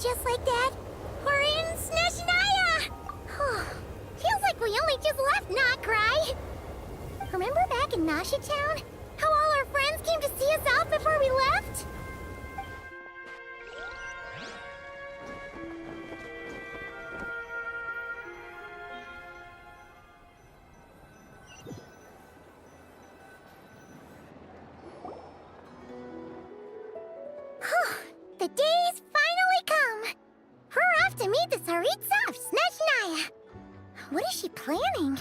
Just like that, we're in Snezhnaya! Feels like we only just left Notcry. Remember back in Nasha Town? How all our friends came to see us off before we left? The day's finally come! We're off to meet the Tsaritsa of Snezhnaya! What is she planning?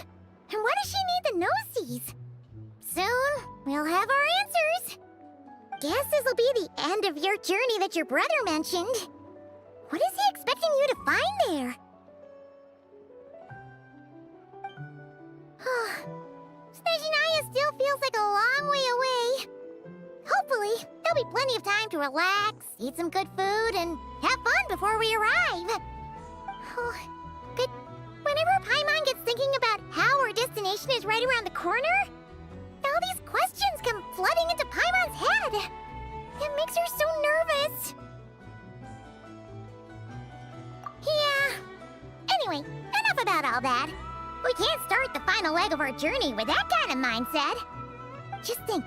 And why does she need the gnosies? Soon, we'll have our answers! Guess this'll be the end of your journey that your brother mentioned. What is he expecting you to find there? Snezhnaya still feels like a long way away. Hopefully, there'll be plenty of time to relax, eat some good food, and have fun before we arrive. But whenever Paimon gets thinking about how our destination is right around the corner, all these questions come flooding into Paimon's head. It makes her so nervous. Yeah. Anyway, enough about all that. We can't start the final leg of our journey with that kind of mindset. Just think.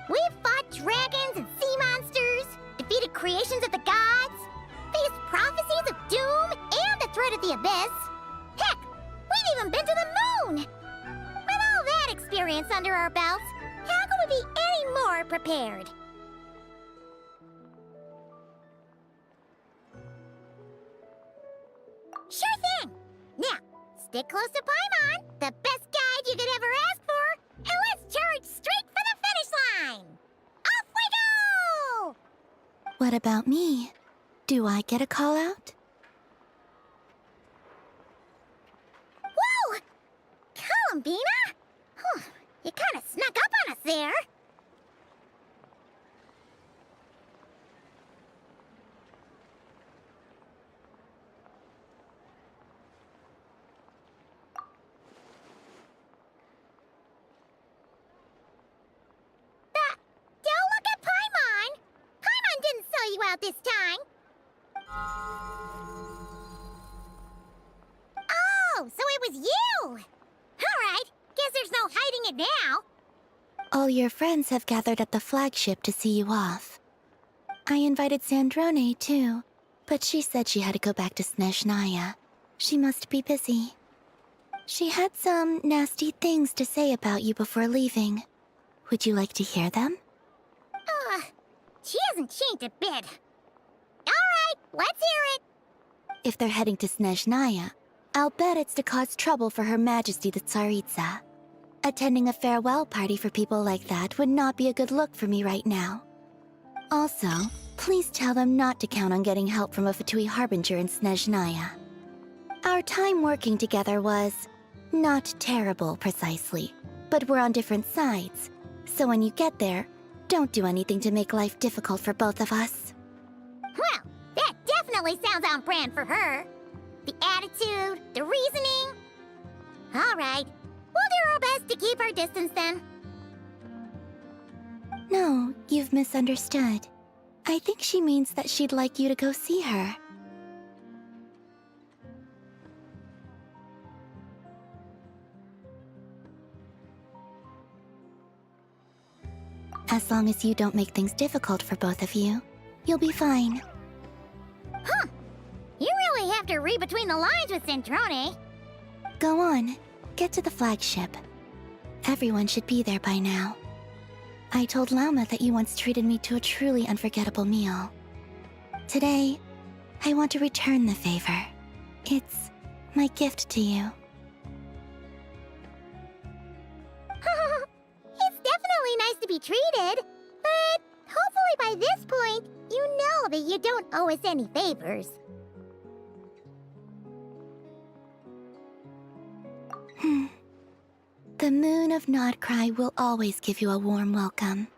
We've fought dragons and sea monsters, defeated creations of the gods, faced prophecies of doom and the threat of the abyss. Heck, we've even been to the moon! With all that experience under our belts, how could we be any more prepared? Sure thing! Now, stick close to Paimon, the best guide you could ever ask for, and let's charge straight for the finish line! Off we go! What about me? Do I get a call out? Whoa! Columbina? You kinda snuck up on us there. Don't look at Paimon! Paimon didn't sell you out this time. Oh, so it was you! Alright, guess there's no hiding it now. All your friends have gathered at the flagship to see you off. I invited Sandrone, too, but she said she had to go back to Snezhnaya. She must be busy. She had some nasty things to say about you before leaving. Would you like to hear them? She hasn't changed a bit. Alright, let's hear it. If they're heading to Snezhnaya, I'll bet it's to cause trouble for Her Majesty the Tsaritsa. Attending a farewell party for people like that would not be a good look for me right now. Also, please tell them not to count on getting help from a Fatui Harbinger in Snezhnaya. Our time working together was not terrible, precisely, but we're on different sides. So when you get there, don't do anything to make life difficult for both of us. Well, that definitely sounds on brand for her. The attitude, the reasoning. Alright, we'll do our best to keep our distance then. No, you've misunderstood. I think she means that she'd like you to go see her. As long as you don't make things difficult for both of you, you'll be fine. Huh. You really have to read between the lines with Sandrone. Go on, get to the flagship. Everyone should be there by now. I told Lauma that you once treated me to a truly unforgettable meal. Today, I want to return the favor. It's my gift to you. It's definitely nice to be treated, but hopefully by this point, you know that you don't owe us any favors. The moon of Notcry will always give you a warm welcome.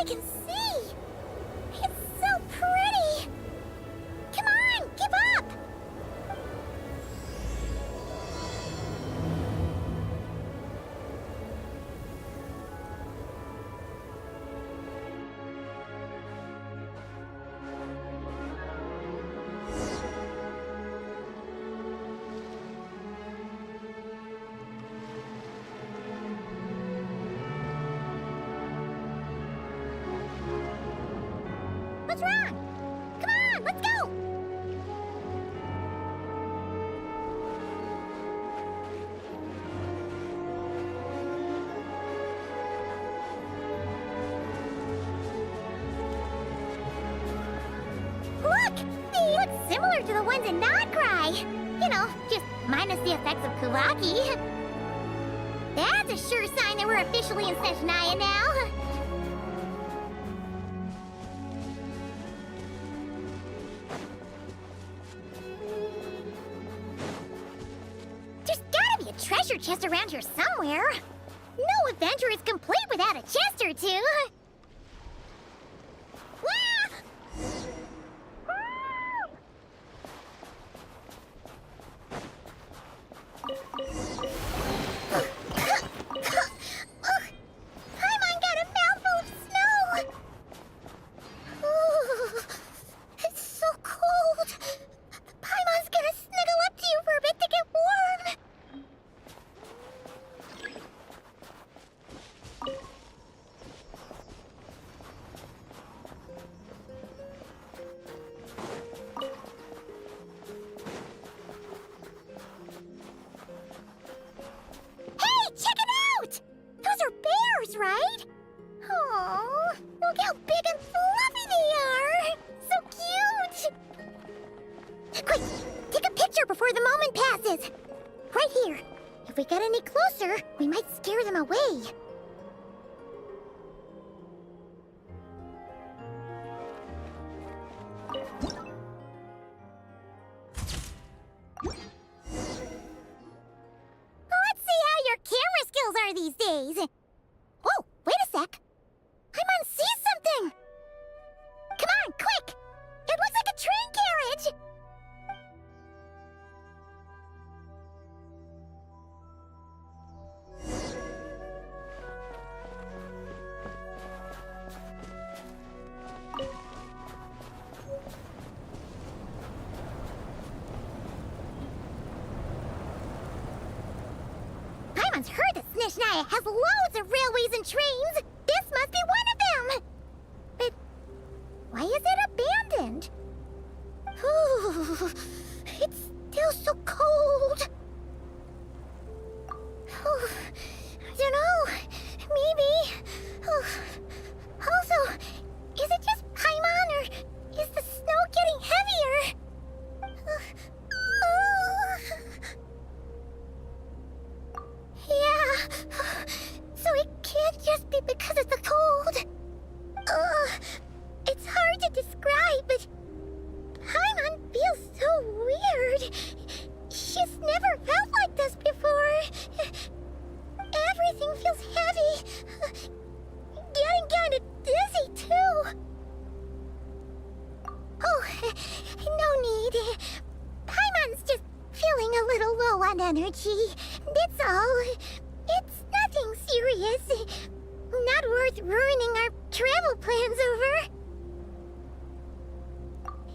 can see! It's so pretty! Come on, give up! What's wrong? Come on, let's go! Look! They look similar to the ones in Nodcry. You know, just minus the effects of Kuvaki. That's a sure sign that we're officially in Snezhnaya now. There's gotta be a treasure chest around here somewhere. No adventure is complete without a chest or two. Wah! Paimon got a mouthful of snow! Ooh, it's so cold. Paimon's gonna snuggle up to you for a bit to get warm. Hey, check it out! Those are bears, right? Oh, look how big and fluffy they are! So cute! Quick, take a picture before the moment passes. Right here. If we get any closer, we might scare them away. Let's see how your camera skills are these days. Whoa, wait a sec. Paimon sees something. Come on, quick! It looks like a train carriage! Paimon's heard that Snezhnaya has loads of railways and trains. This must be one of them. But why is it abandoned? Ooh, it's still so cold. Oh, I don't know. Maybe. Oh, also, is it just Paimon or is the snow getting heavier? Yeah, so it can't just be because of the cold. It's hard to describe, but Paimon feels so weird. She's never felt like this before. Everything feels heavy. Getting kinda dizzy, too. Oh, no need. Paimon's just feeling a little low on energy. That's all. It's nothing serious. Not worth ruining our travel plans over.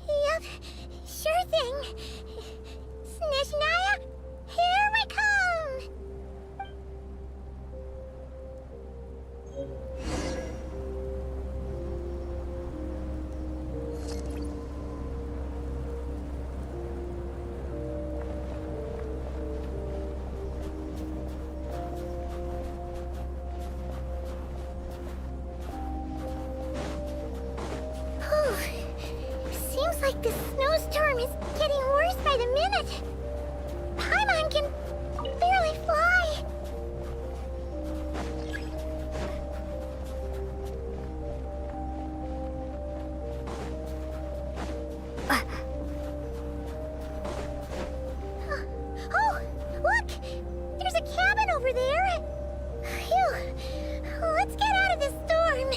Yep, sure thing. Snezhnaya, here we come! Seems like the snowstorm is getting worse by the minute. Paimon can barely fly. Oh, look! There's a cabin over there. Phew. Let's get out of this storm.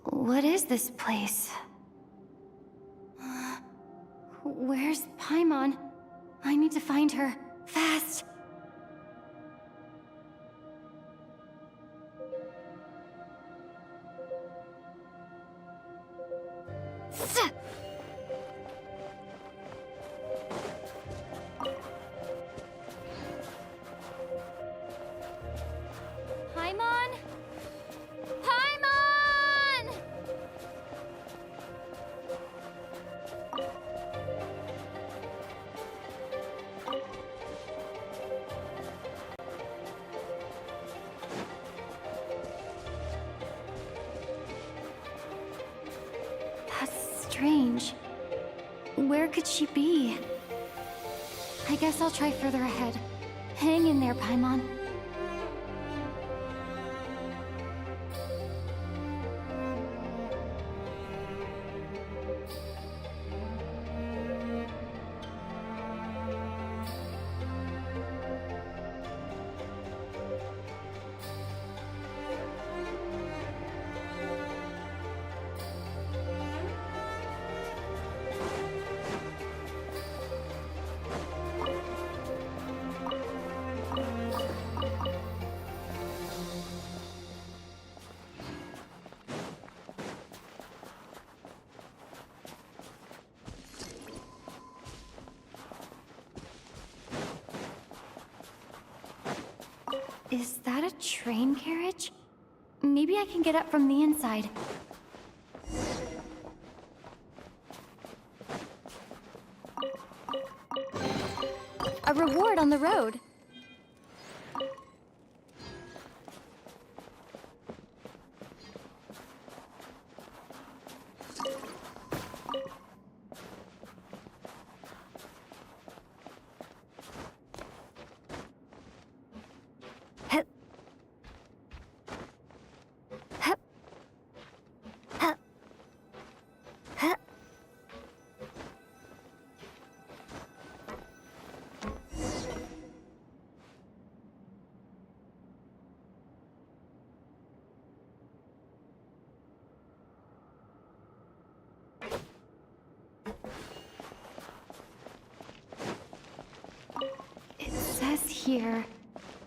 What is this place? Where's Paimon? I need to find her. Fast! Paimon? Paimon! That's strange. Where could she be? I guess I'll try further ahead. Hang in there, Paimon. Is that a train carriage? Maybe I can get up from the inside. A reward on the road. It says here,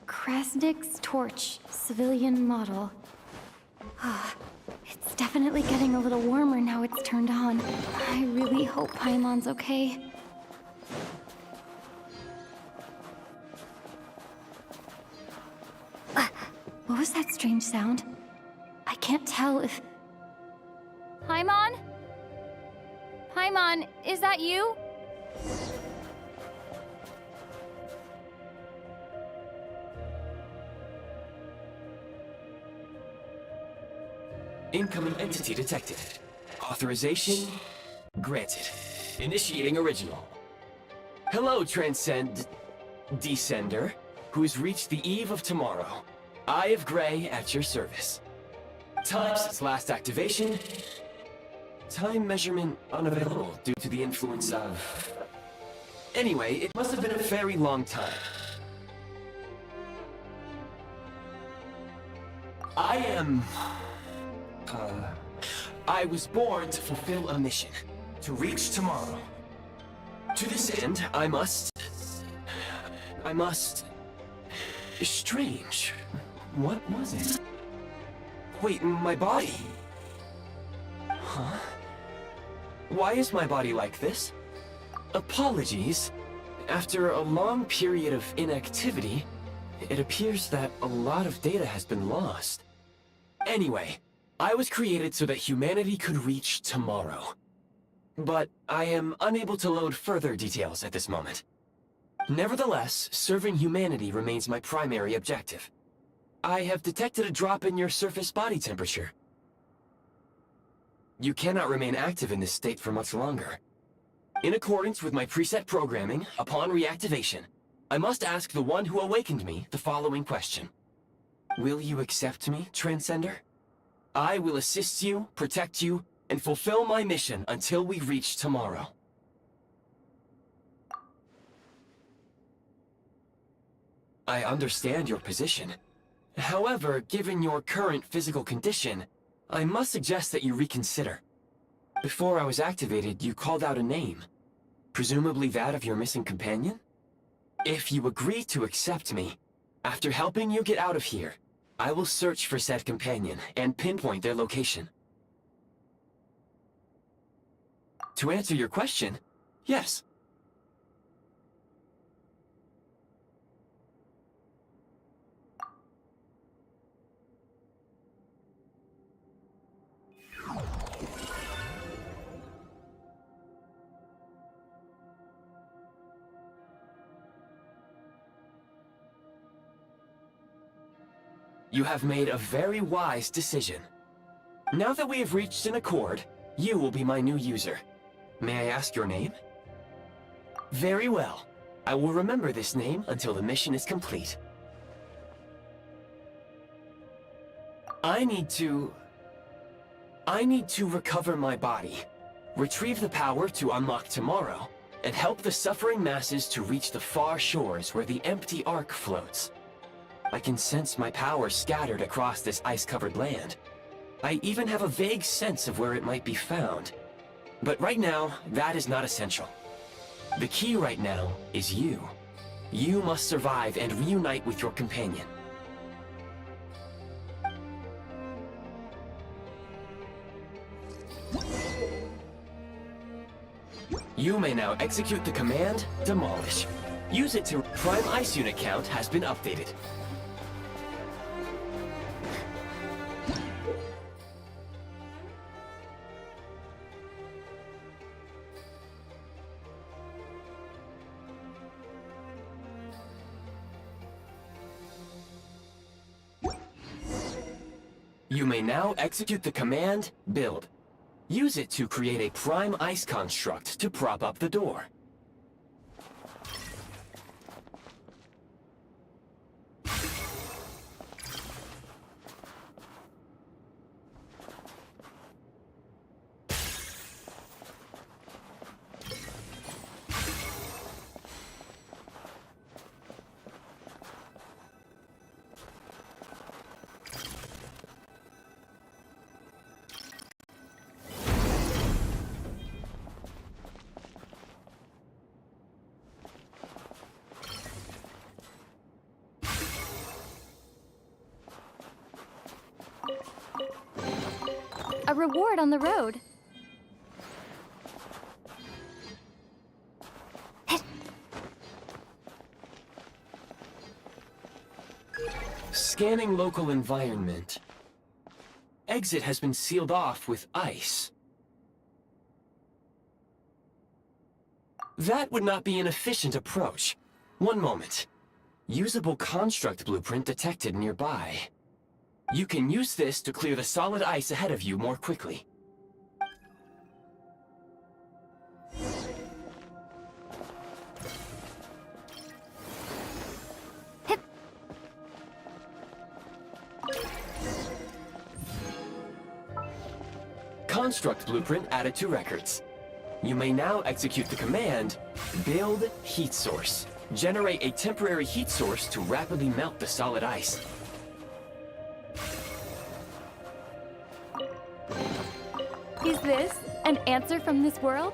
Krasnik's torch, civilian model. It's definitely getting a little warmer now it's turned on. I really hope Paimon's okay. What was that strange sound? I can't tell if... Paimon? Paimon, is that you? Incoming entity detected. Authorization granted. Initiating original. Hello, Descender, who's reached the eve of tomorrow. Eye of Grey at your service. Time since last activation. Time measurement unavailable due to the influence of... Anyway, it must have been a very long time. I was born to fulfill a mission. To reach tomorrow. To this end, I must... Strange. What was it? Wait, my body? Huh? Why is my body like this? Apologies. After a long period of inactivity, it appears that a lot of data has been lost. Anyway, I was created so that humanity could reach tomorrow. But I am unable to load further details at this moment. Nevertheless, serving humanity remains my primary objective. I have detected a drop in your surface body temperature. You cannot remain active in this state for much longer. In accordance with my preset programming, upon reactivation, I must ask the one who awakened me the following question. Will you accept me, Transcender? I will assist you, protect you, and fulfill my mission until we reach tomorrow. I understand your position. However, given your current physical condition, I must suggest that you reconsider. Before I was activated, you called out a name. Presumably that of your missing companion? If you agree to accept me, after helping you get out of here, I will search for said companion and pinpoint their location. To answer your question, yes. You have made a very wise decision. Now that we have reached an accord, you will be my new user. May I ask your name? Very well. I will remember this name until the mission is complete. I need to recover my body, retrieve the power to unlock tomorrow, and help the suffering masses to reach the far shores where the empty Ark floats. I can sense my power scattered across this ice-covered land. I even have a vague sense of where it might be found. But right now, that is not essential. The key right now is you. You must survive and reunite with your companion. You may now execute the command, Demolish. Use it to... Prime Ice Unit count has been updated. You may now execute the command, Build. Use it to create a prime ice construct to prop up the door. A reward on the road. Scanning local environment. Exit has been sealed off with ice. That would not be an efficient approach. One moment. Usable construct blueprint detected nearby. You can use this to clear the solid ice ahead of you more quickly. Construct blueprint added to records. You may now execute the command, Build Heat Source. Generate a temporary heat source to rapidly melt the solid ice. Is this an answer from this world?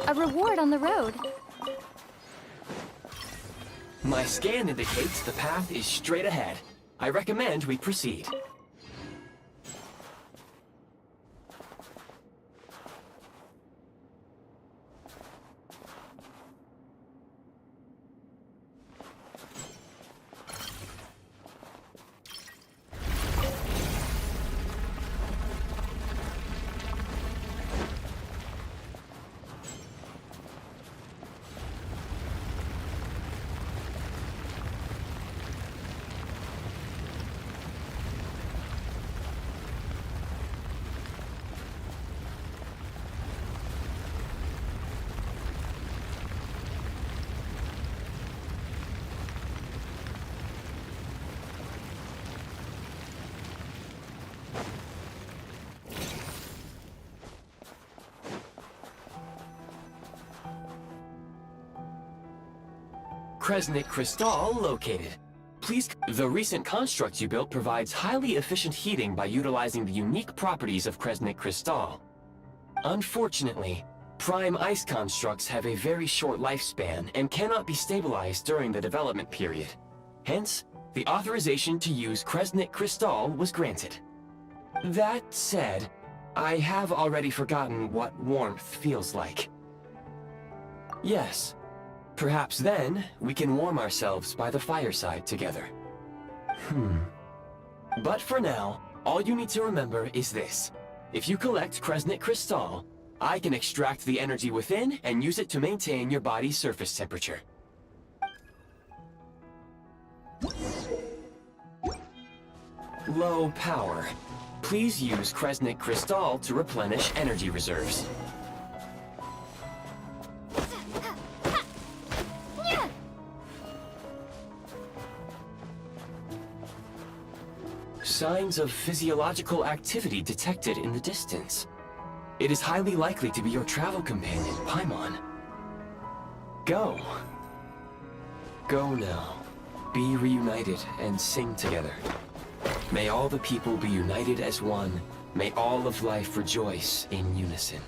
A reward on the road. My scan indicates the path is straight ahead. I recommend we proceed. Kresnik Crystal located. Please. The recent construct you built provides highly efficient heating by utilizing the unique properties of Kresnik Crystal. Unfortunately, prime ice constructs have a very short lifespan and cannot be stabilized during the development period. Hence, the authorization to use Kresnik Crystal was granted. That said, I have already forgotten what warmth feels like. Yes. Perhaps then, we can warm ourselves by the fireside together. But for now, all you need to remember is this. If you collect Kresnik Crystal, I can extract the energy within and use it to maintain your body's surface temperature. Low power. Please use Kresnik Crystal to replenish energy reserves. Signs of physiological activity detected in the distance. It is highly likely to be your travel companion, Paimon. Go. Go now. Be reunited and sing together. May all the people be united as one. May all of life rejoice in unison.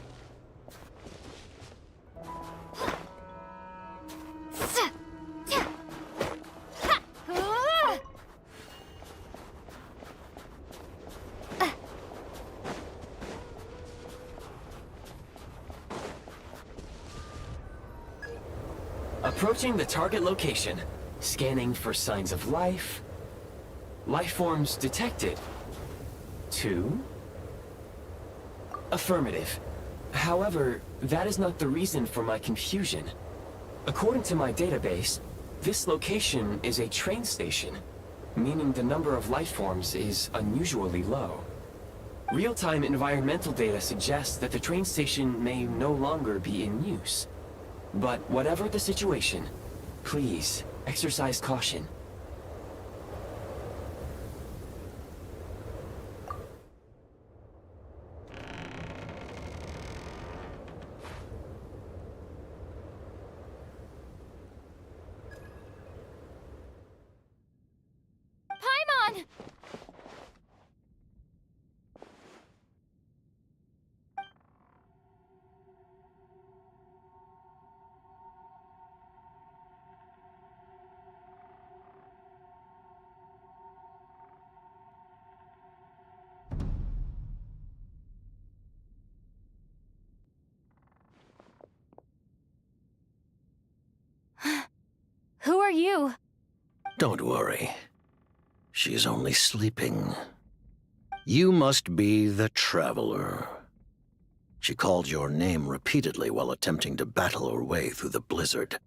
Approaching the target location, scanning for signs of life. Life forms detected. 2. Affirmative. However, that is not the reason for my confusion. According to my database, this location is a train station, meaning the number of life forms is unusually low. Real-time environmental data suggests that the train station may no longer be in use. But whatever the situation, please exercise caution. Paimon! Who are you? Don't worry. She's only sleeping. You must be the Traveler. She called your name repeatedly while attempting to battle her way through the blizzard.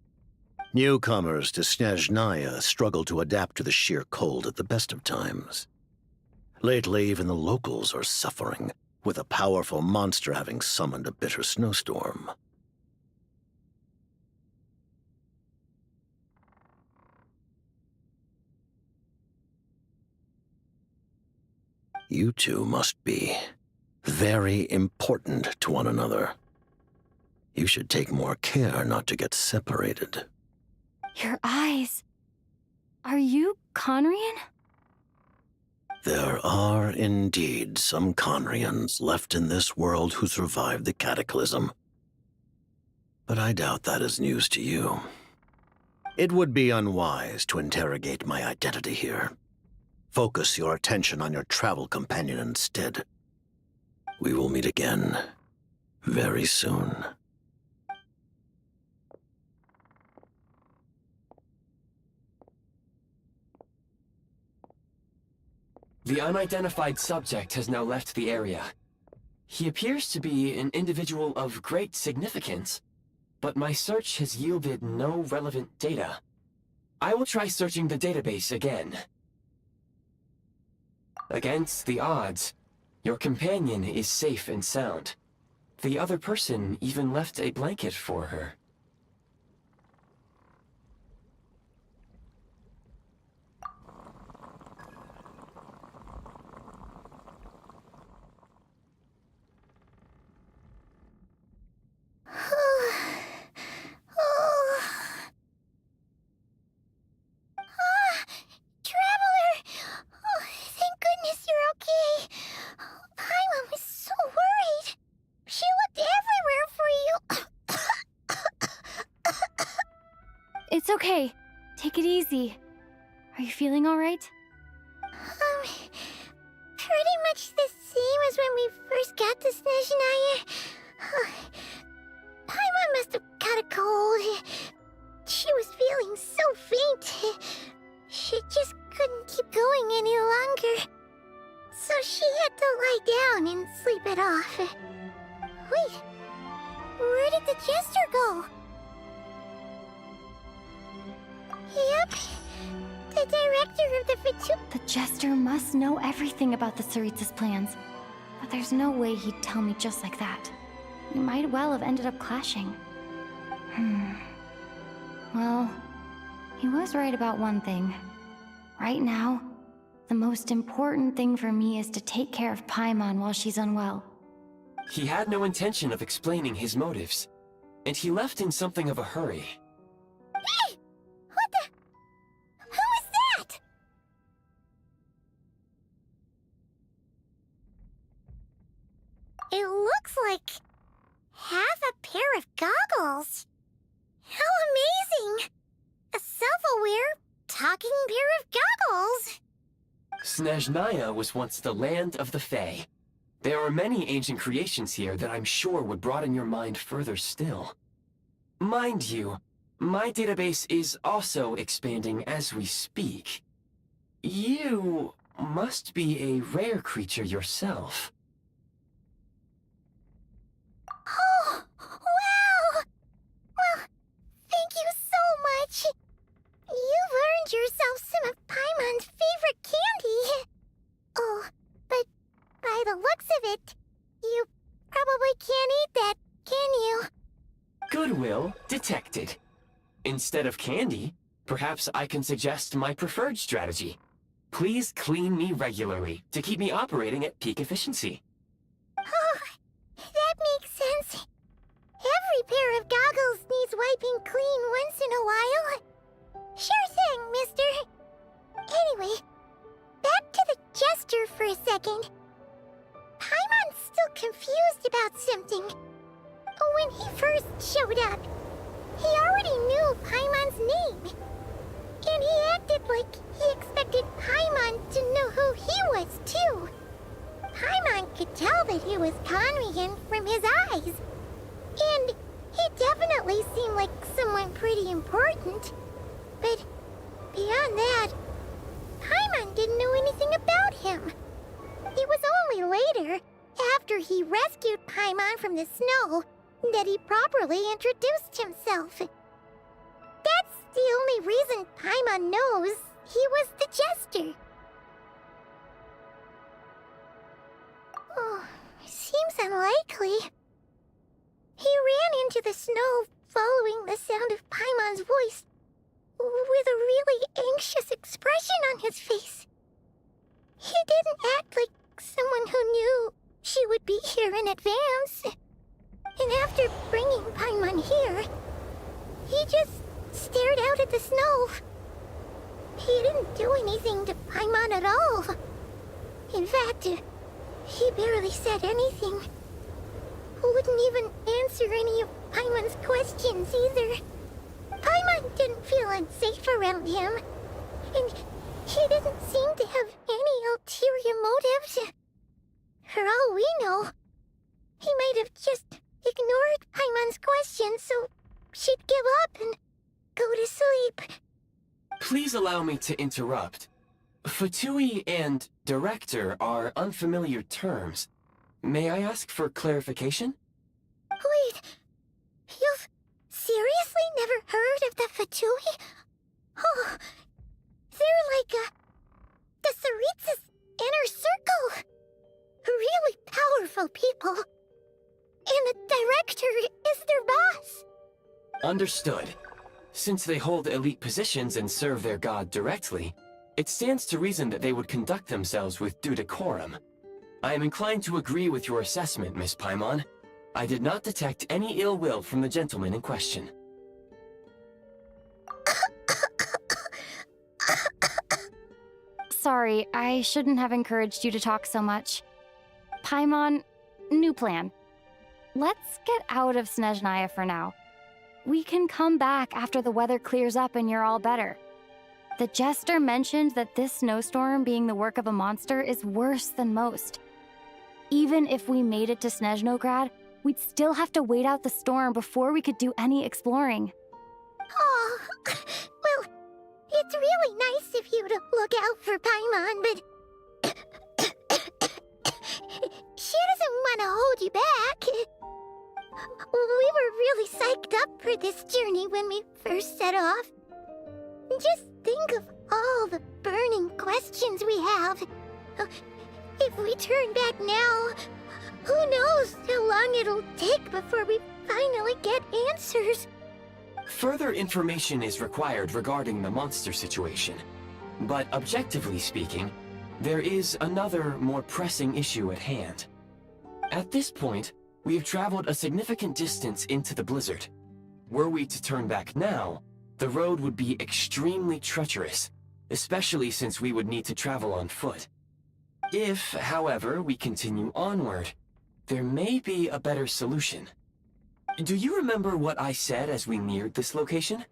Newcomers to Snezhnaya struggle to adapt to the sheer cold at the best of times. Lately, even the locals are suffering, with a powerful monster having summoned a bitter snowstorm. You two must be very important to one another. You should take more care not to get separated. Your eyes. Are you Conrian? There are indeed some Conrians left in this world who survived the cataclysm. But I doubt that is news to you. It would be unwise to interrogate my identity here. Focus your attention on your travel companion instead. We will meet again very soon. The unidentified subject has now left the area. He appears to be an individual of great significance, but my search has yielded no relevant data. I will try searching the database again. Against the odds, your companion is safe and sound. The other person even left a blanket for her. It's okay. Take it easy. Are you feeling alright? Pretty much the same as when we first got to Snezhnaya. Paimon must have got a cold. She was feeling so faint. She just couldn't keep going any longer. So she had to lie down and sleep it off. Wait, where did the jester go? Yep, the director of the Frigid. The Jester must know everything about the Tsaritsa's plans. But there's no way he'd tell me just like that. We might well have ended up clashing. Well, he was right about one thing. Right now, the most important thing for me is to take care of Paimon while she's unwell. He had no intention of explaining his motives, and he left in something of a hurry. Hey! What the? Who is that? It looks like half a pair of goggles. How amazing! A self-aware, talking pair of goggles! Snezhnaya was once the land of the Fae. There are many ancient creations here that I'm sure would broaden your mind further still. Mind you, my database is also expanding as we speak. You must be a rare creature yourself. Oh, wow! Well, thank you so much. You've earned yourself some of Paimon's favorite candy. Oh, but by the looks of it, you probably can't eat that, can you? Goodwill detected. Instead of candy, perhaps I can suggest my preferred strategy. Please clean me regularly to keep me operating at peak efficiency. Oh, that makes sense. Every pair of goggles needs wiping clean once in a while. Sure thing, mister. Anyway, back to the jester for a second. Paimon's still confused about something. When he first showed up, he already knew Paimon's name. And he acted like he expected Paimon to know who he was, too. Paimon could tell that he was Conrian from his eyes. And he definitely seemed like someone pretty important. But beyond that, Paimon didn't know anything about him. It was only later, after he rescued Paimon from the snow, that he properly introduced himself. That's the only reason Paimon knows he was the jester. Oh, seems unlikely. He ran into the snow following the sound of Paimon's voice, with a really anxious expression on his face. He didn't act like someone who knew she would be here in advance. And after bringing Paimon here, he just stared out at the snow. He didn't do anything to Paimon at all. In fact, he barely said anything. Wouldn't even answer any of Paimon's questions either. Paimon didn't feel unsafe around him. And he didn't seem to have any ulterior motives. For all we know, he might have just ignored Paimon's questions so she'd give up and go to sleep. Please allow me to interrupt. Fatui and director are unfamiliar terms. May I ask for clarification? Wait, you've seriously never heard of the Fatui? Oh, they're like the Tsaritsa's inner circle. Really powerful people. And the director is their boss. Understood. Since they hold elite positions and serve their god directly, it stands to reason that they would conduct themselves with due decorum. I am inclined to agree with your assessment, Miss Paimon. I did not detect any ill will from the gentleman in question. Sorry, I shouldn't have encouraged you to talk so much. Paimon, new plan. Let's get out of Snezhnaya for now. We can come back after the weather clears up and you're all better. The jester mentioned that this snowstorm being the work of a monster is worse than most. Even if we made it to Snezhnograd, we'd still have to wait out the storm before we could do any exploring. Oh, well, it's really nice of you to look out for Paimon, but she doesn't want to hold you back. We were really psyched up for this journey when we first set off. Just think of all the burning questions we have. If we turn back now, who knows how long it'll take before we finally get answers. Further information is required regarding the monster situation. But objectively speaking, there is another, more pressing issue at hand. At this point, we have traveled a significant distance into the blizzard. Were we to turn back now, the road would be extremely treacherous, especially since we would need to travel on foot. If, however, we continue onward, there may be a better solution. Do you remember what I said as we neared this location?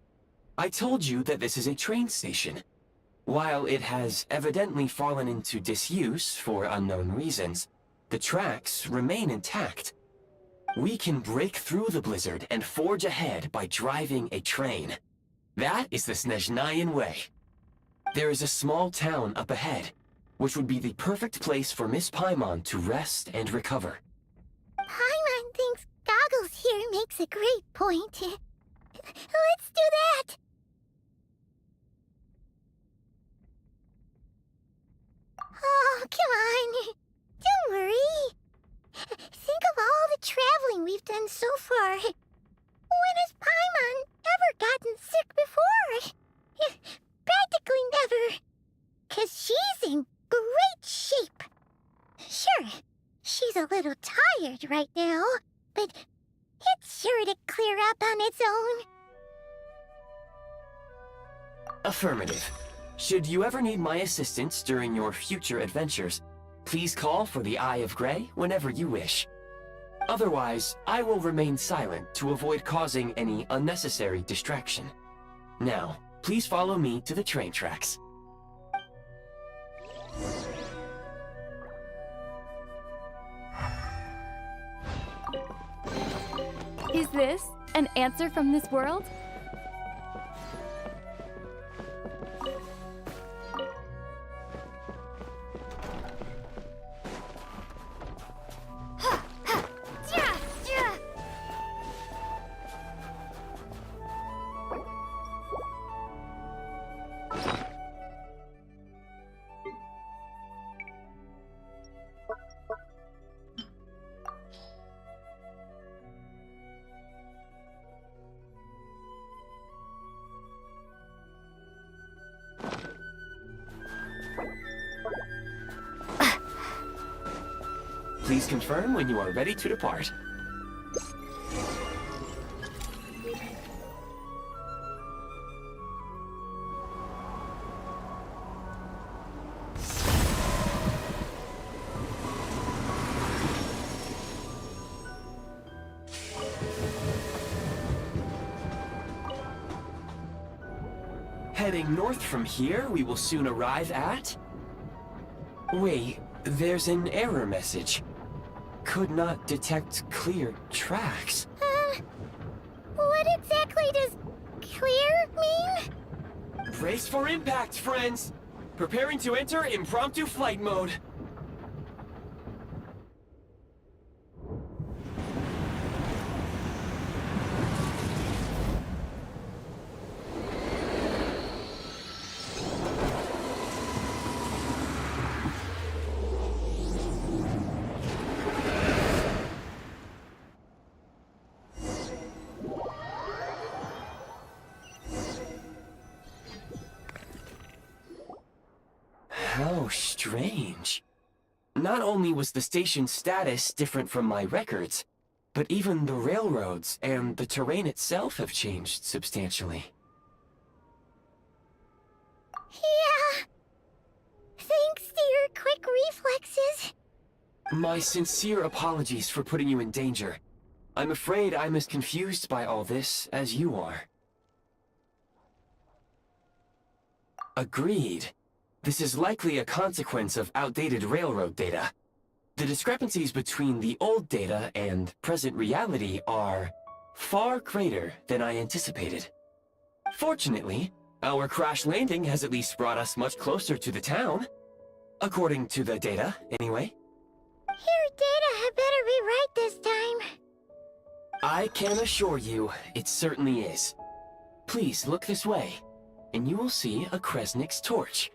I told you that this is a train station. While it has evidently fallen into disuse for unknown reasons, the tracks remain intact. We can break through the blizzard and forge ahead by driving a train. That is the Snezhnayan way. There is a small town up ahead, which would be the perfect place for Miss Paimon to rest and recover. Paimon thinks Goggles here makes a great point. Let's do that! Oh, come on. Don't worry. Think of all the traveling we've done so far. When has Paimon ever gotten sick before? Practically never. 'Cause she's in great shape. Sure, she's a little tired right now, but it's sure to clear up on its own. Affirmative. Should you ever need my assistance during your future adventures, please call for the Eye of Grey whenever you wish. Otherwise, I will remain silent to avoid causing any unnecessary distraction. Now, please follow me to the train tracks. Is this an answer from this world? Please confirm when you are ready to depart. heading north from here, we will soon arrive at... Wait, there's an error message. Could not detect clear tracks. What exactly does clear mean? Brace for impact, friends! Preparing to enter impromptu flight mode. How strange. Not only was the station's status different from my records, but even the railroads and the terrain itself have changed substantially. Yeah. Thanks to your quick reflexes. My sincere apologies for putting you in danger. I'm afraid I'm as confused by all this as you are. Agreed. This is likely a consequence of outdated railroad data. The discrepancies between the old data and present reality are far greater than I anticipated. Fortunately, our crash landing has at least brought us much closer to the town. According to the data, anyway. Your data had better be right this time. I can assure you, it certainly is. Please look this way, and you will see a Kresnik's torch.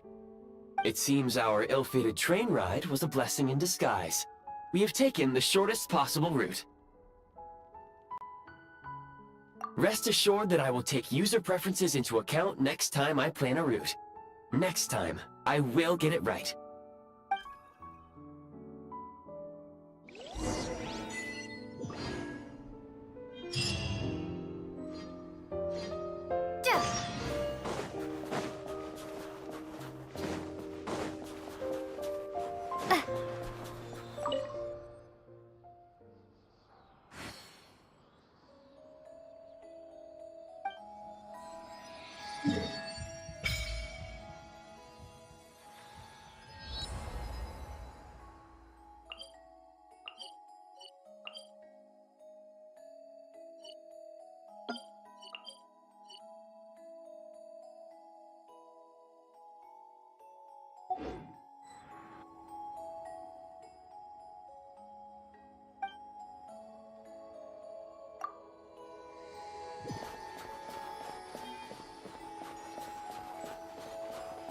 It seems our ill-fated train ride was a blessing in disguise. We have taken the shortest possible route. Rest assured that I will take user preferences into account next time I plan a route. Next time, I will get it right.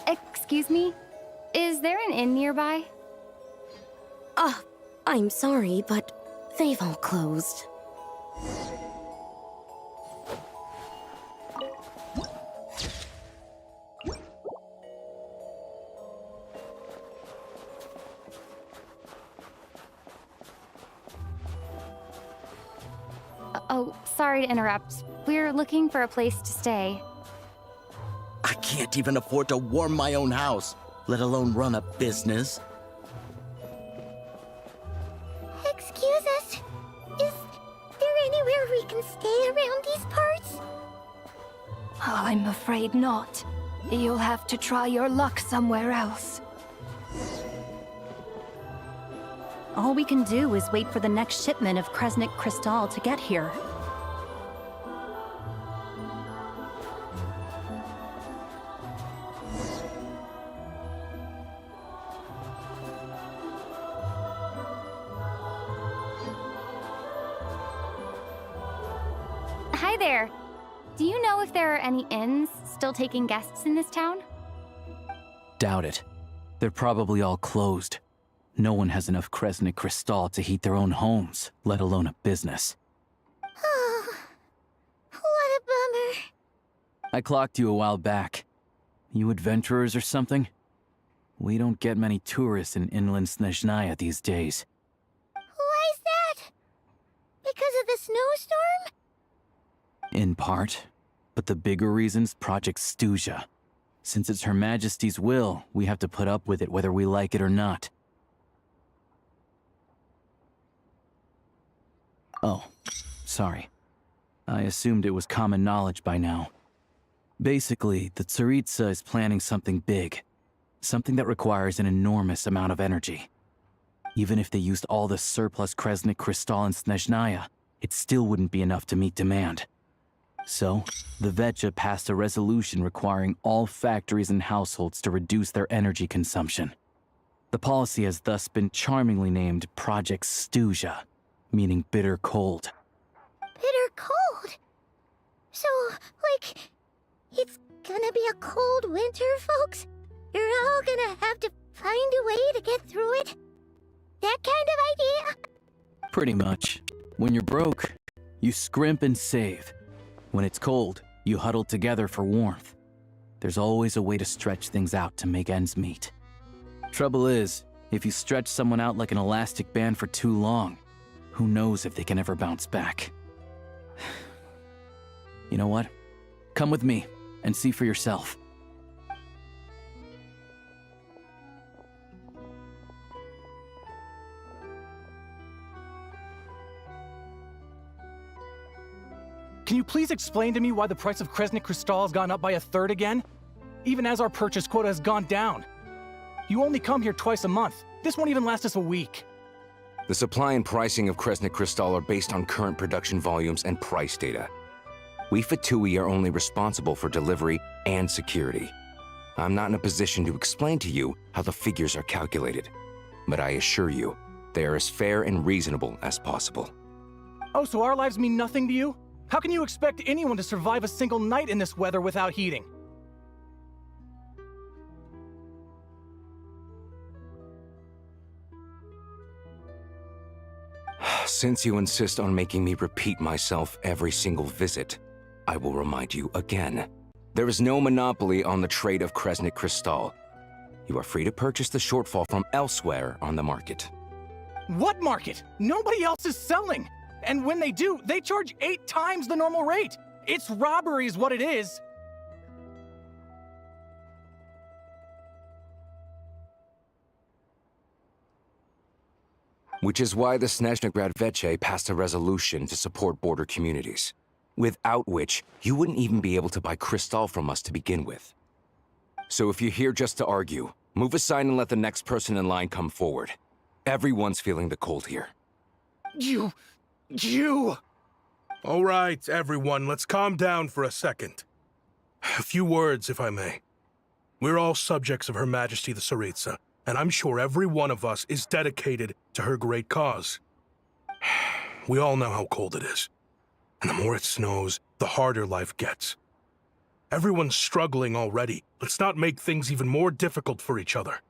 Excuse me? Is there an inn nearby? I'm sorry, but they've all closed. Oh, sorry to interrupt. We're looking for a place to stay. I can't even afford to warm my own house, let alone run a business. Excuse us. Is there anywhere we can stay around these parts? I'm afraid not. You'll have to try your luck somewhere else. All we can do is wait for the next shipment of Kresnik Crystal to get here. Hi there. Do you know if there are any inns still taking guests in this town? Doubt it. They're probably all closed. No one has enough Kresnik Crystal to heat their own homes, let alone a business. Oh, what a bummer. I clocked you a while back. You adventurers or something? We don't get many tourists in inland Snezhnaya these days. Why is that? Because of the snowstorm? In part. But the bigger reason's Project Stuja. Since it's Her Majesty's will, we have to put up with it whether we like it or not. Oh, sorry. I assumed it was common knowledge by now. Basically, the Tsaritsa is planning something big. Something that requires an enormous amount of energy. Even if they used all the surplus Kresnik Crystal in Snezhnaya, it still wouldn't be enough to meet demand. So, the Vetja passed a resolution requiring all factories and households to reduce their energy consumption. The policy has thus been charmingly named Project Stuzha, meaning bitter cold. Bitter cold? So, like, it's gonna be a cold winter, folks? You're all gonna have to find a way to get through it? That kind of idea? Pretty much. When you're broke, you scrimp and save. When it's cold, you huddle together for warmth. There's always a way to stretch things out to make ends meet. Trouble is, if you stretch someone out like an elastic band for too long, who knows if they can ever bounce back. You know what? Come with me and see for yourself. Can you please explain to me why the price of Kresnik Crystal has gone up by 1/3 again? Even as our purchase quota has gone down. You only come here twice a month. This won't even last us a week. The supply and pricing of Kresnik Crystal are based on current production volumes and price data. We Fatui are only responsible for delivery and security. I'm not in a position to explain to you how the figures are calculated, but I assure you, they are as fair and reasonable as possible. Oh, so our lives mean nothing to you? How can you expect anyone to survive a single night in this weather without heating? Since you insist on making me repeat myself every single visit, I will remind you again. There is no monopoly on the trade of Kresnik Crystal. You are free to purchase the shortfall from elsewhere on the market. What market? Nobody else is selling! And when they do, they charge 8 times the normal rate! It's robbery is what it is! Which is why the Snezhnegrad Veche passed a resolution to support border communities, without which you wouldn't even be able to buy Crystal from us to begin with. So if you're here just to argue, move aside and let the next person in line come forward. Everyone's feeling the cold here. You... All right, everyone, let's calm down for a second. A few words, if I may. We're all subjects of Her Majesty the Tsaritsa, and I'm sure every one of us is dedicated to her great cause. We all know how cold it is. And the more it snows, the harder life gets. Everyone's struggling already. Let's not make things even more difficult for each other.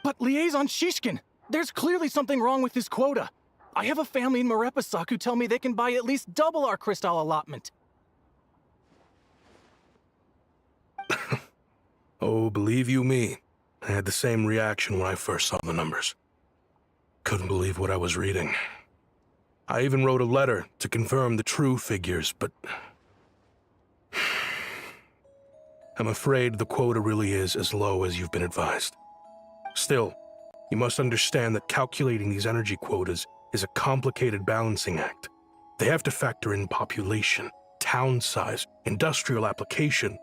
But Liaison Shishkin, there's clearly something wrong with this quota. I have a family in Marepasak who tell me they can buy at least double our crystal allotment. Oh, believe you me, I had the same reaction when I first saw the numbers. Couldn't believe what I was reading. I even wrote a letter to confirm the true figures, but... I'm afraid the quota really is as low as you've been advised. Still, you must understand that calculating these energy quotas is a complicated balancing act. They have to factor in population, town size, industrial application.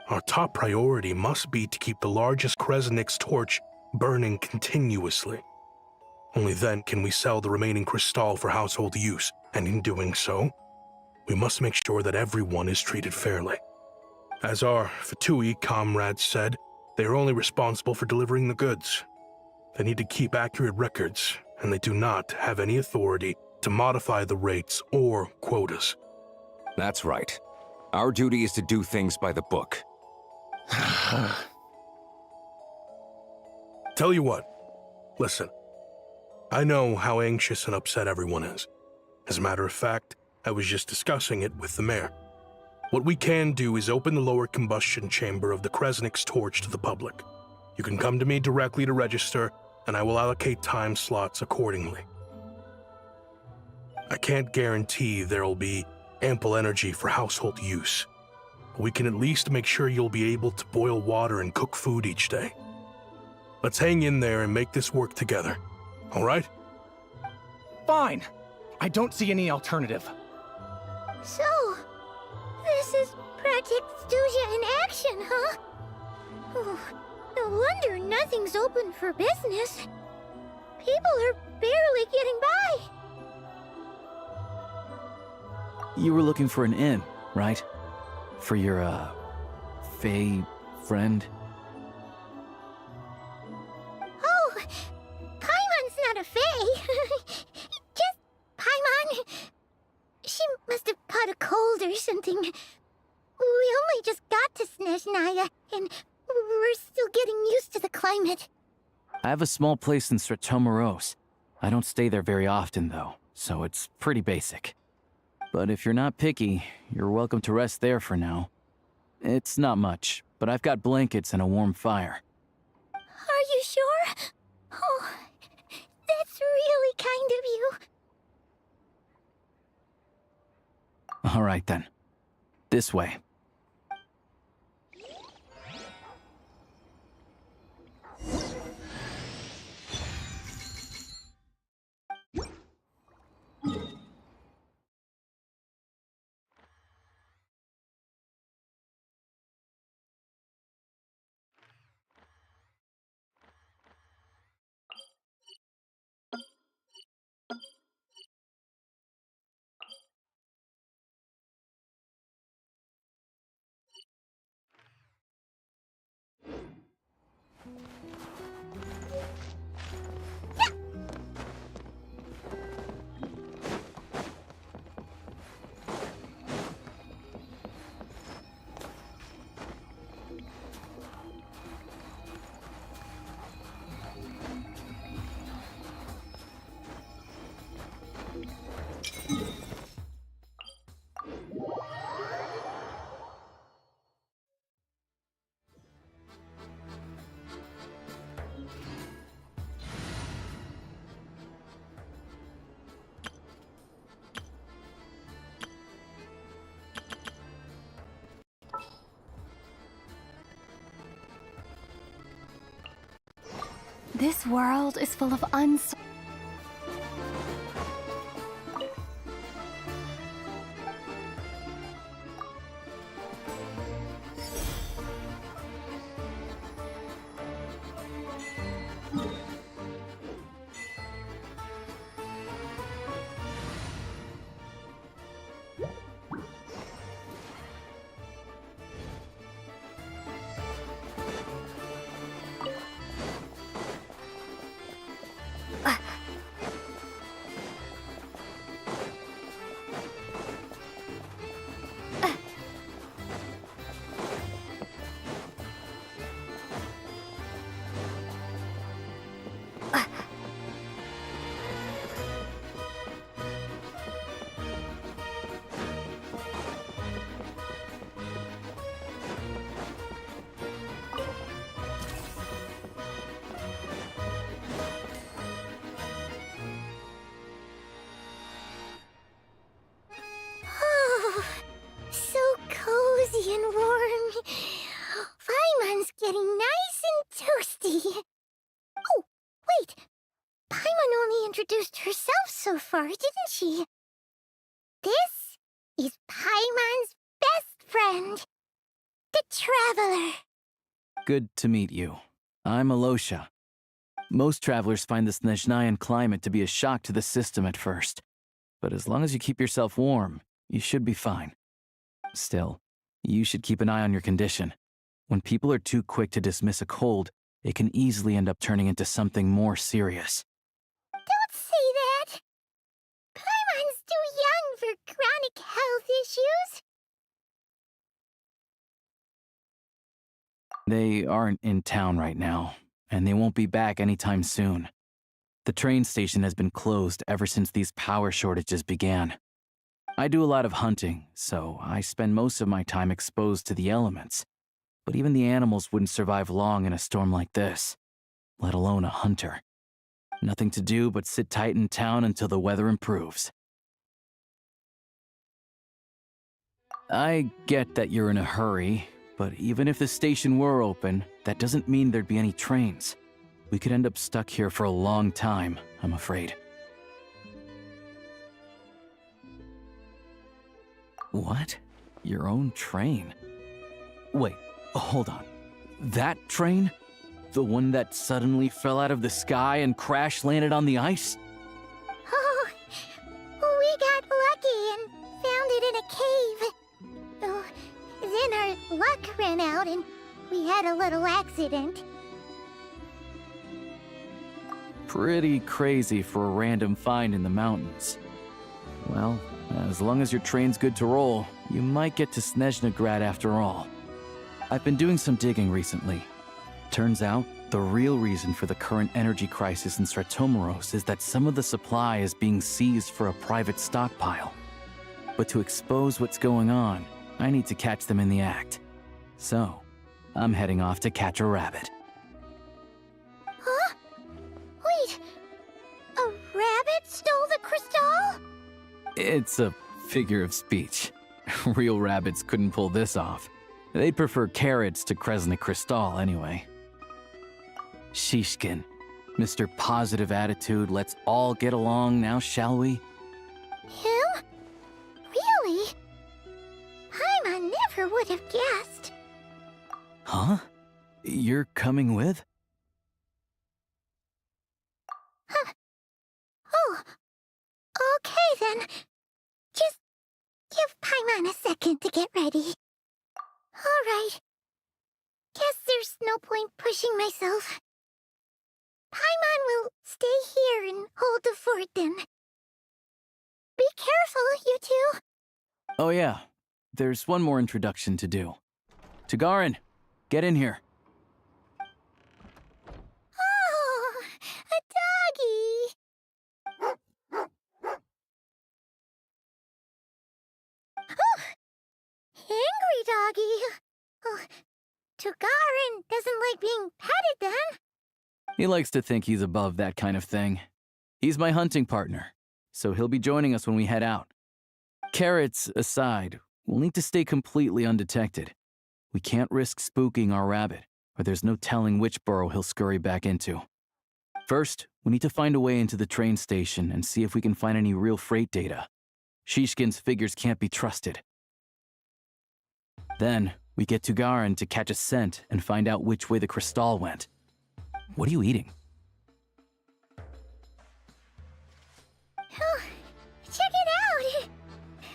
Our top priority must be to keep the largest Kresnik's torch burning continuously. Only then can we sell the remaining crystal for household use, and in doing so, we must make sure that everyone is treated fairly. As our Fatui comrades said, they are only responsible for delivering the goods. They need to keep accurate records, and they do not have any authority to modify the rates or quotas. That's right. Our duty is to do things by the book. Tell you what, listen. I know how anxious and upset everyone is. As a matter of fact, I was just discussing it with the mayor. What we can do is open the lower combustion chamber of the Kresnik's torch to the public. You can come to me directly to register, and I will allocate time slots accordingly. I can't guarantee there'll be ample energy for household use. We can at least make sure you'll be able to boil water and cook food each day. Let's hang in there and make this work together, all right? Fine. I don't see any alternative. So, this is Protectusia in action, huh? Oh, no wonder nothing's open for business. People are barely getting by. You were looking for an inn, right? For your, Fae friend? Oh, Paimon's not a fae. Just Paimon. She must have caught a cold or something. We only just got to Snezhnaya, and we're still getting used to the climate. I have a small place in Stratomaros. I don't stay there very often, though, so it's pretty basic. But if you're not picky, you're welcome to rest there for now. It's not much, but I've got blankets and a warm fire. Are you sure? Oh, that's really kind of you. All right, then. This way. This world is full of Oh, so cozy and warm. Paimon's getting nice and toasty. Oh, wait. Paimon only introduced herself so far, didn't she? This is Paimon's best friend, the Traveler. Good to meet you. I'm Alosha. Most travelers find the Snezhnayan climate to be a shock to the system at first. But as long as you keep yourself warm, you should be fine. Still, you should keep an eye on your condition. When people are too quick to dismiss a cold, it can easily end up turning into something more serious. Don't say that. Paimon's too young for chronic health issues. They aren't in town right now, and they won't be back anytime soon. The train station has been closed ever since these power shortages began. I do a lot of hunting, so I spend most of my time exposed to the elements. But even the animals wouldn't survive long in a storm like this, let alone a hunter. Nothing to do but sit tight in town until the weather improves. I get that you're in a hurry, but even if the station were open, that doesn't mean there'd be any trains. We could end up stuck here for a long time, I'm afraid. What? Your own train? Wait, hold on. That train? The one that suddenly fell out of the sky and crash-landed on the ice? Oh, we got lucky and found it in a cave. Oh, then our luck ran out and we had a little accident. Pretty crazy for a random find in the mountains. Well, as long as your train's good to roll, you might get to Snezhnegrad after all. I've been doing some digging recently. Turns out, the real reason for the current energy crisis in Stratomeros is that some of the supply is being seized for a private stockpile. But to expose what's going on, I need to catch them in the act. So, I'm heading off to catch a rabbit. Huh? Wait, a rabbit stole the crystal? It's a figure of speech. Real rabbits couldn't pull this off. They'd prefer carrots to Kresnik Crystal anyway. Shishkin, Mr. Positive Attitude, let's all get along now, shall we? Him? Really? Paimon never would have guessed. Huh? You're coming with? Huh. Oh, okay then. Just give Paimon a second to get ready. Alright. Guess there's no point pushing myself. Paimon will stay here and hold the fort then. Be careful, you two. Oh yeah, there's one more introduction to do. Tagarin, get in here. Oh, a doggy. Oh, angry doggy. Oh, Tagarin doesn't like being petted then. He likes to think he's above that kind of thing. He's my hunting partner, so he'll be joining us when we head out. Carrots aside, we'll need to stay completely undetected. We can't risk spooking our rabbit, or there's no telling which burrow he'll scurry back into. First, we need to find a way into the train station and see if we can find any real freight data. Shishkin's figures can't be trusted. Then, we get Tagarin to catch a scent and find out which way the crystal went. What are you eating? Oh, check it out!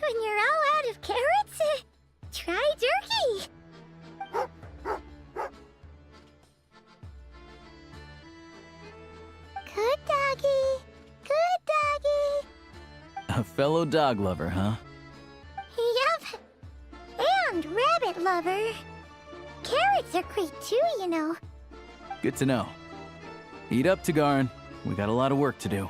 When you're all out of carrots, try jerky! Good doggy! Good doggy! A fellow dog lover, huh? Yup! And rabbit lover! Carrots are great too, you know. Good to know. Eat up, Tagarin. We got a lot of work to do.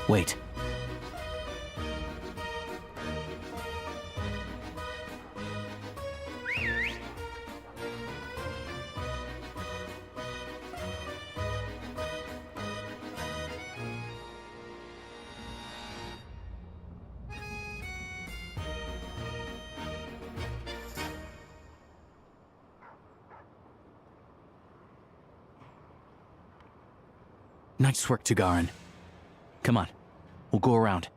Wait. Nice work, Tagarin. Come on. We'll go around.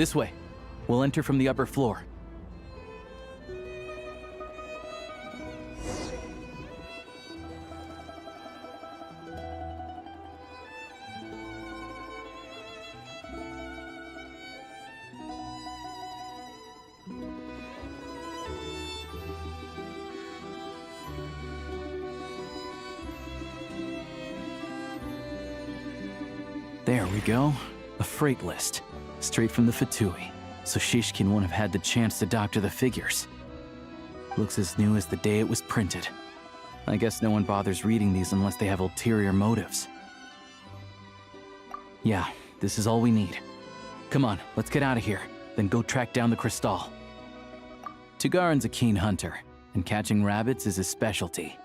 This way. We'll enter from the upper floor. There we go. A freight list. Straight from the Fatui. So Shishkin won't have had the chance to doctor the figures. Looks as new as the day it was printed. I guess no one bothers reading these unless they have ulterior motives. Yeah, this is all we need. Come on, let's get out of here. Then go track down the Crystal. Tugarin's a keen hunter, and catching rabbits is his specialty.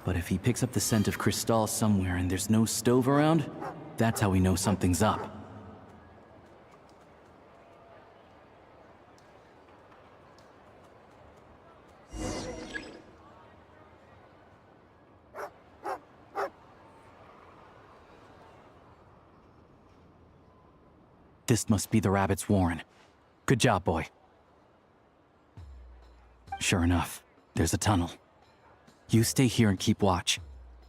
But if he picks up the scent of Crystal somewhere and there's no stove around, that's how we know something's up. This must be the rabbit's warren. Good job, boy. Sure enough, there's a tunnel. You stay here and keep watch.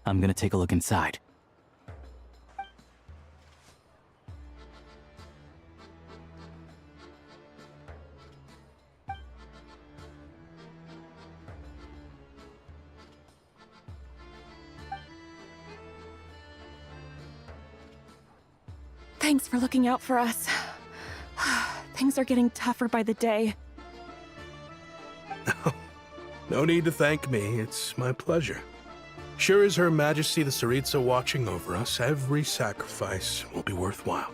I'm gonna take a look inside. Thanks for looking out for us. Things are getting tougher by the day. No need to thank me, it's my pleasure. Sure as Her Majesty the Tsaritsa watching over us, every sacrifice will be worthwhile.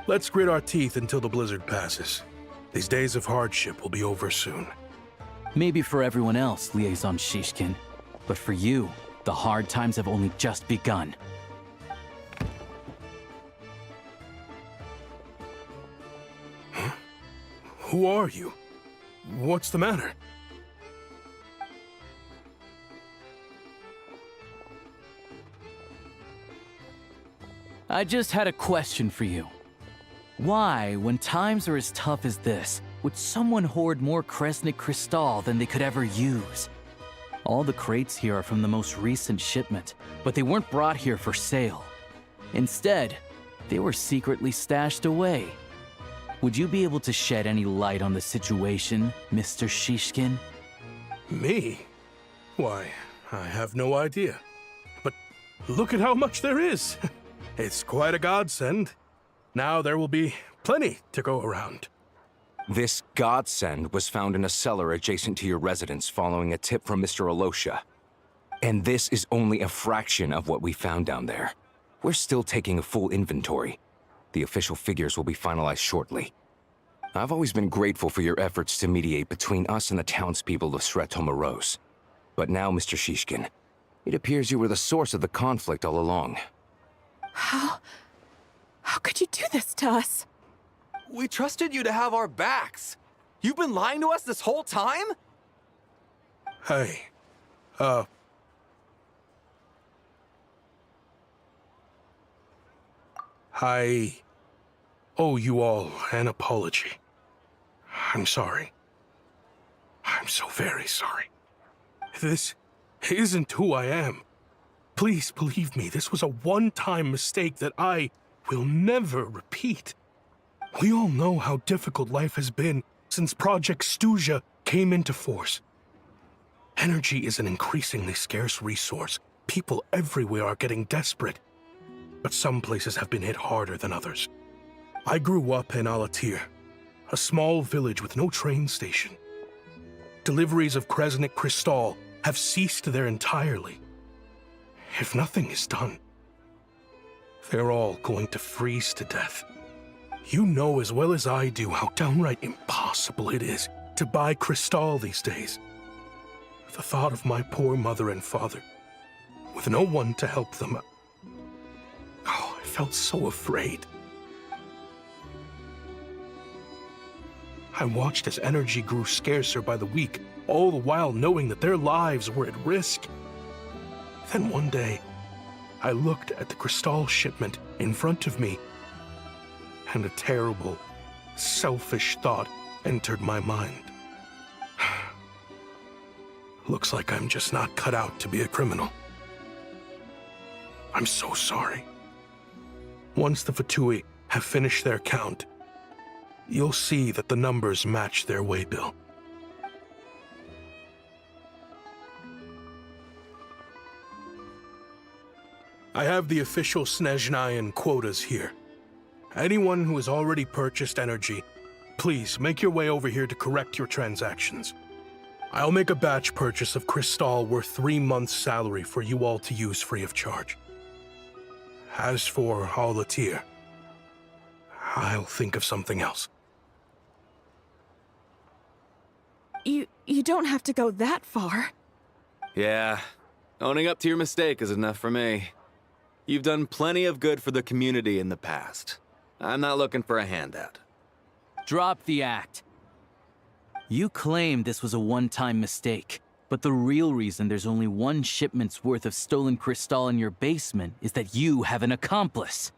Let's grit our teeth until the blizzard passes. These days of hardship will be over soon. Maybe for everyone else, Liaison Shishkin. But for you, the hard times have only just begun. Huh? Who are you? What's the matter? I just had a question for you. Why, when times are as tough as this, would someone hoard more Kresnik Crystal than they could ever use? All the crates here are from the most recent shipment, but they weren't brought here for sale. Instead, they were secretly stashed away. Would you be able to shed any light on the situation, Mr. Shishkin? Me? Why, I have no idea. But look at how much there is! It's quite a godsend. Now there will be plenty to go around. This godsend was found in a cellar adjacent to your residence following a tip from Mr. Alosha. And this is only a fraction of what we found down there. We're still taking a full inventory. The official figures will be finalized shortly. I've always been grateful for your efforts to mediate between us and the townspeople of Sretomaros. But now, Mr. Shishkin, it appears you were the source of the conflict all along. How could you do this to us? We trusted you to have our backs. You've been lying to us this whole time? Hey, owe you all an apology. I'm sorry. I'm so very sorry. This isn't who I am. Please believe me, this was a one-time mistake that I will never repeat. We all know how difficult life has been since Project Stuja came into force. Energy is an increasingly scarce resource. People everywhere are getting desperate. But some places have been hit harder than others. I grew up in Alatir, a small village with no train station. Deliveries of Kresnik Crystal have ceased there entirely. If nothing is done, they're all going to freeze to death. You know as well as I do how downright impossible it is to buy Crystal these days. The thought of my poor mother and father, with no one to help them, I felt so afraid. I watched as energy grew scarcer by the week, all the while knowing that their lives were at risk. Then one day, I looked at the Crystal shipment in front of me, and a terrible, selfish thought entered my mind. Looks like I'm just not cut out to be a criminal. I'm so sorry. Once the Fatui have finished their count, you'll see that the numbers match their waybill. I have the official Snezhnayan quotas here. Anyone who has already purchased energy, please make your way over here to correct your transactions. I'll make a batch purchase of Crystal worth 3 months' salary for you all to use free of charge. As for Alatir, I'll think of something else. You don't have to go that far. Yeah, owning up to your mistake is enough for me. You've done plenty of good for the community in the past. I'm not looking for a handout. Drop the act. You claim this was a one-time mistake, but the real reason there's only one shipment's worth of stolen Crystal in your basement is that you have an accomplice.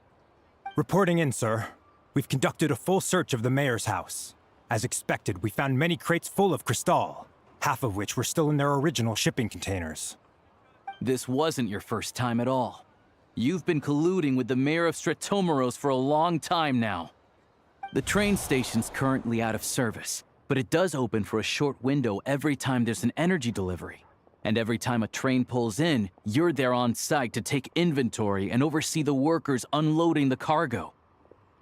Reporting in, sir. We've conducted a full search of the mayor's house. As expected, we found many crates full of Crystal, half of which were still in their original shipping containers. This wasn't your first time at all. You've been colluding with the mayor of Stratomeros for a long time now. The train station's currently out of service, but it does open for a short window every time there's an energy delivery. And every time a train pulls in, you're there on site to take inventory and oversee the workers unloading the cargo.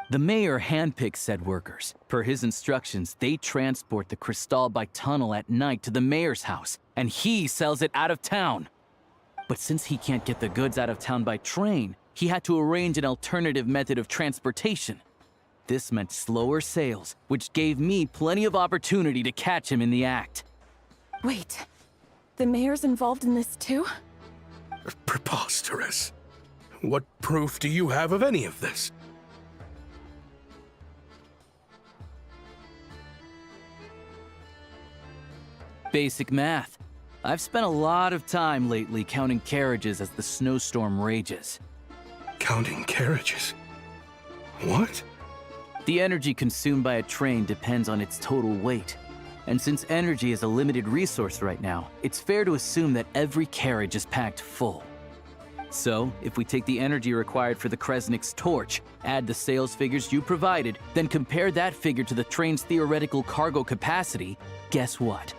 The mayor handpicks said workers. Per his instructions, they transport the Crystal by tunnel at night to the mayor's house, and he sells it out of town. But since he can't get the goods out of town by train, he had to arrange an alternative method of transportation. This meant slower sales, which gave me plenty of opportunity to catch him in the act. Wait, the mayor's involved in this too? Preposterous. What proof do you have of any of this? Basic math. I've spent a lot of time lately counting carriages as the snowstorm rages. Counting carriages? What? The energy consumed by a train depends on its total weight. And since energy is a limited resource right now, it's fair to assume that every carriage is packed full. So, if we take the energy required for the Kresnik's torch, add the sales figures you provided, then compare that figure to the train's theoretical cargo capacity, guess what?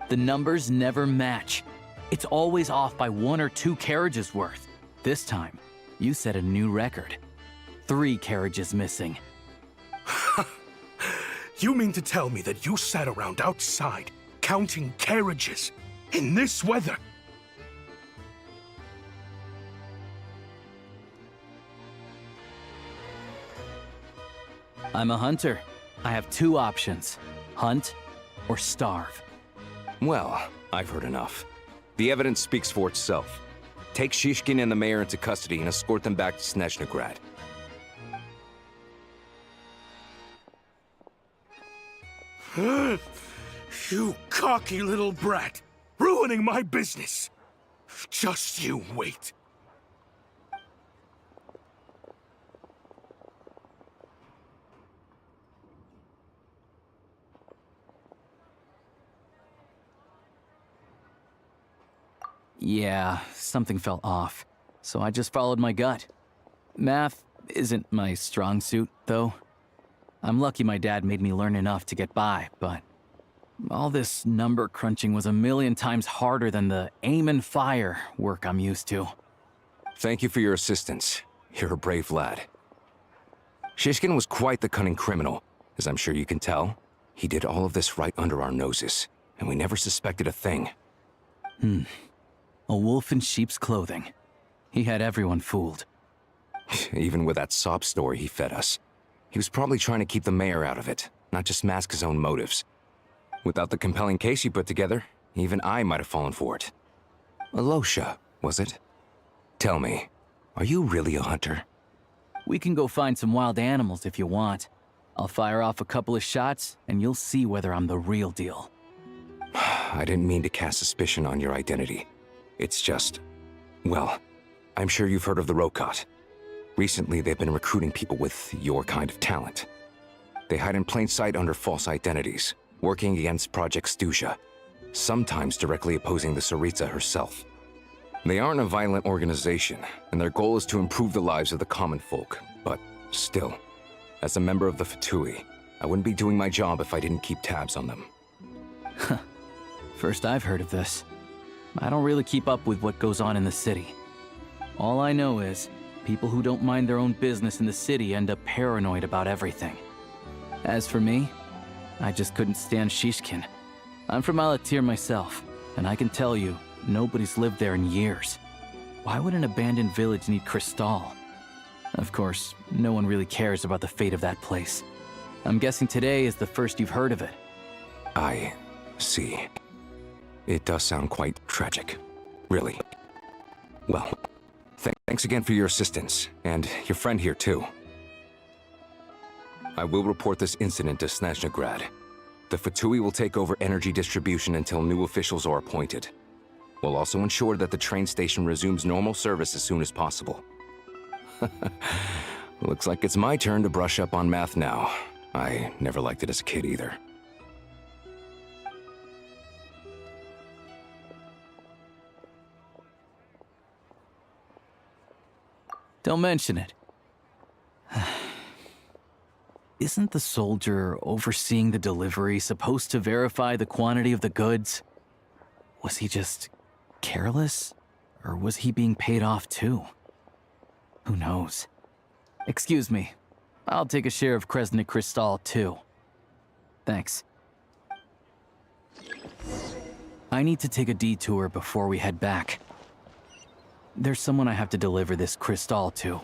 The numbers never match. It's always off by 1 or 2 carriages worth. This time, you set a new record. 3 carriages missing. You mean to tell me that you sat around outside, counting carriages, in this weather? I'm a hunter. I have 2 options. Hunt or starve. Well, I've heard enough. The evidence speaks for itself. Take Shishkin and the mayor into custody and escort them back to Snezhnagrad. You cocky little brat! Ruining my business! Just you wait. Yeah, something felt off, so I just followed my gut. Math isn't my strong suit, though. I'm lucky my dad made me learn enough to get by, but all this number crunching was a million times harder than the aim and fire work I'm used to. Thank you for your assistance. You're a brave lad. Shishkin was quite the cunning criminal, as I'm sure you can tell. He did all of this right under our noses, and we never suspected a thing. A wolf in sheep's clothing. He had everyone fooled. Even with that sob story he fed us. He was probably trying to keep the mayor out of it, not just mask his own motives. Without the compelling case he put together, even I might have fallen for it. Alosha, was it? Tell me, are you really a hunter? We can go find some wild animals if you want. I'll fire off a couple of shots, and you'll see whether I'm the real deal. I didn't mean to cast suspicion on your identity. It's just... well, I'm sure you've heard of the Rokot. Recently, they've been recruiting people with your kind of talent. They hide in plain sight under false identities, working against Project Stusha, sometimes directly opposing the Tsaritsa herself. They aren't a violent organization, and their goal is to improve the lives of the common folk. But still, as a member of the Fatui, I wouldn't be doing my job if I didn't keep tabs on them. First I've heard of this. I don't really keep up with what goes on in the city. All I know is, people who don't mind their own business in the city end up paranoid about everything. As for me, I just couldn't stand Shishkin. I'm from Alatir myself, and I can tell you, nobody's lived there in years. Why would an abandoned village need Crystal? Of course, no one really cares about the fate of that place. I'm guessing today is the first you've heard of it. I see. It does sound quite tragic. Really. Well, thanks again for your assistance, and your friend here too. I will report this incident to Snezhnegrad. The Fatui will take over energy distribution until new officials are appointed. We'll also ensure that the train station resumes normal service as soon as possible. Looks like it's my turn to brush up on math now. I never liked it as a kid either. Don't mention it. Isn't the soldier overseeing the delivery supposed to verify the quantity of the goods? Was he just careless? Or was he being paid off too? Who knows? Excuse me. I'll take a share of Kresnik Crystal too. Thanks. I need to take a detour before we head back. There's someone I have to deliver this crystal to.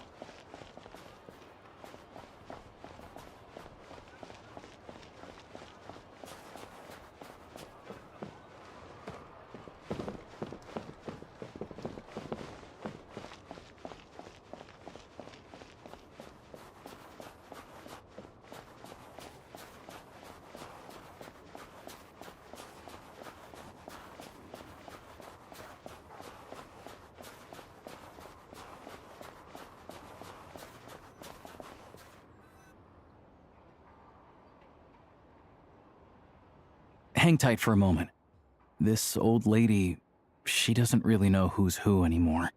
Hang tight for a moment. This old lady, she doesn't really know who's who anymore.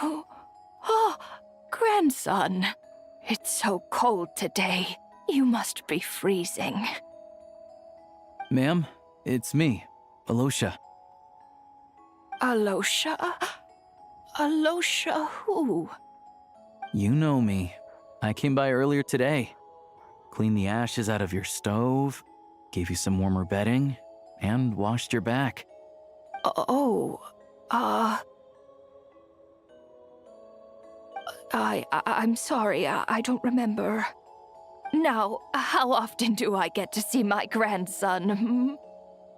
Oh, grandson. It's so cold today. You must be freezing. Ma'am, it's me, Alosha. Alosha? Alosha who? You know me. I came by earlier today. Cleaned the ashes out of your stove, gave you some warmer bedding, and washed your back. I'm sorry, I don't remember. Now, how often do I get to see my grandson?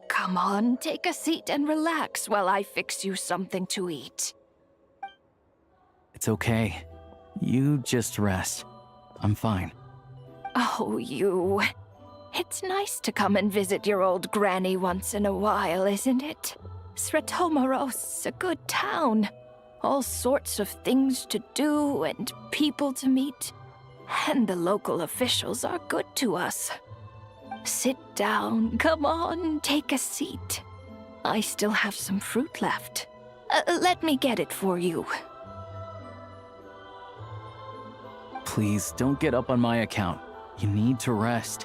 Come on, take a seat and relax while I fix you something to eat. It's okay. You just rest. I'm fine. Oh, you. It's nice to come and visit your old granny once in a while, isn't it? Sretomarost's a good town. All sorts of things to do and people to meet. And the local officials are good to us. Sit down, come on, take a seat. I still have some fruit left. Let me get it for you. Please, don't get up on my account. You need to rest.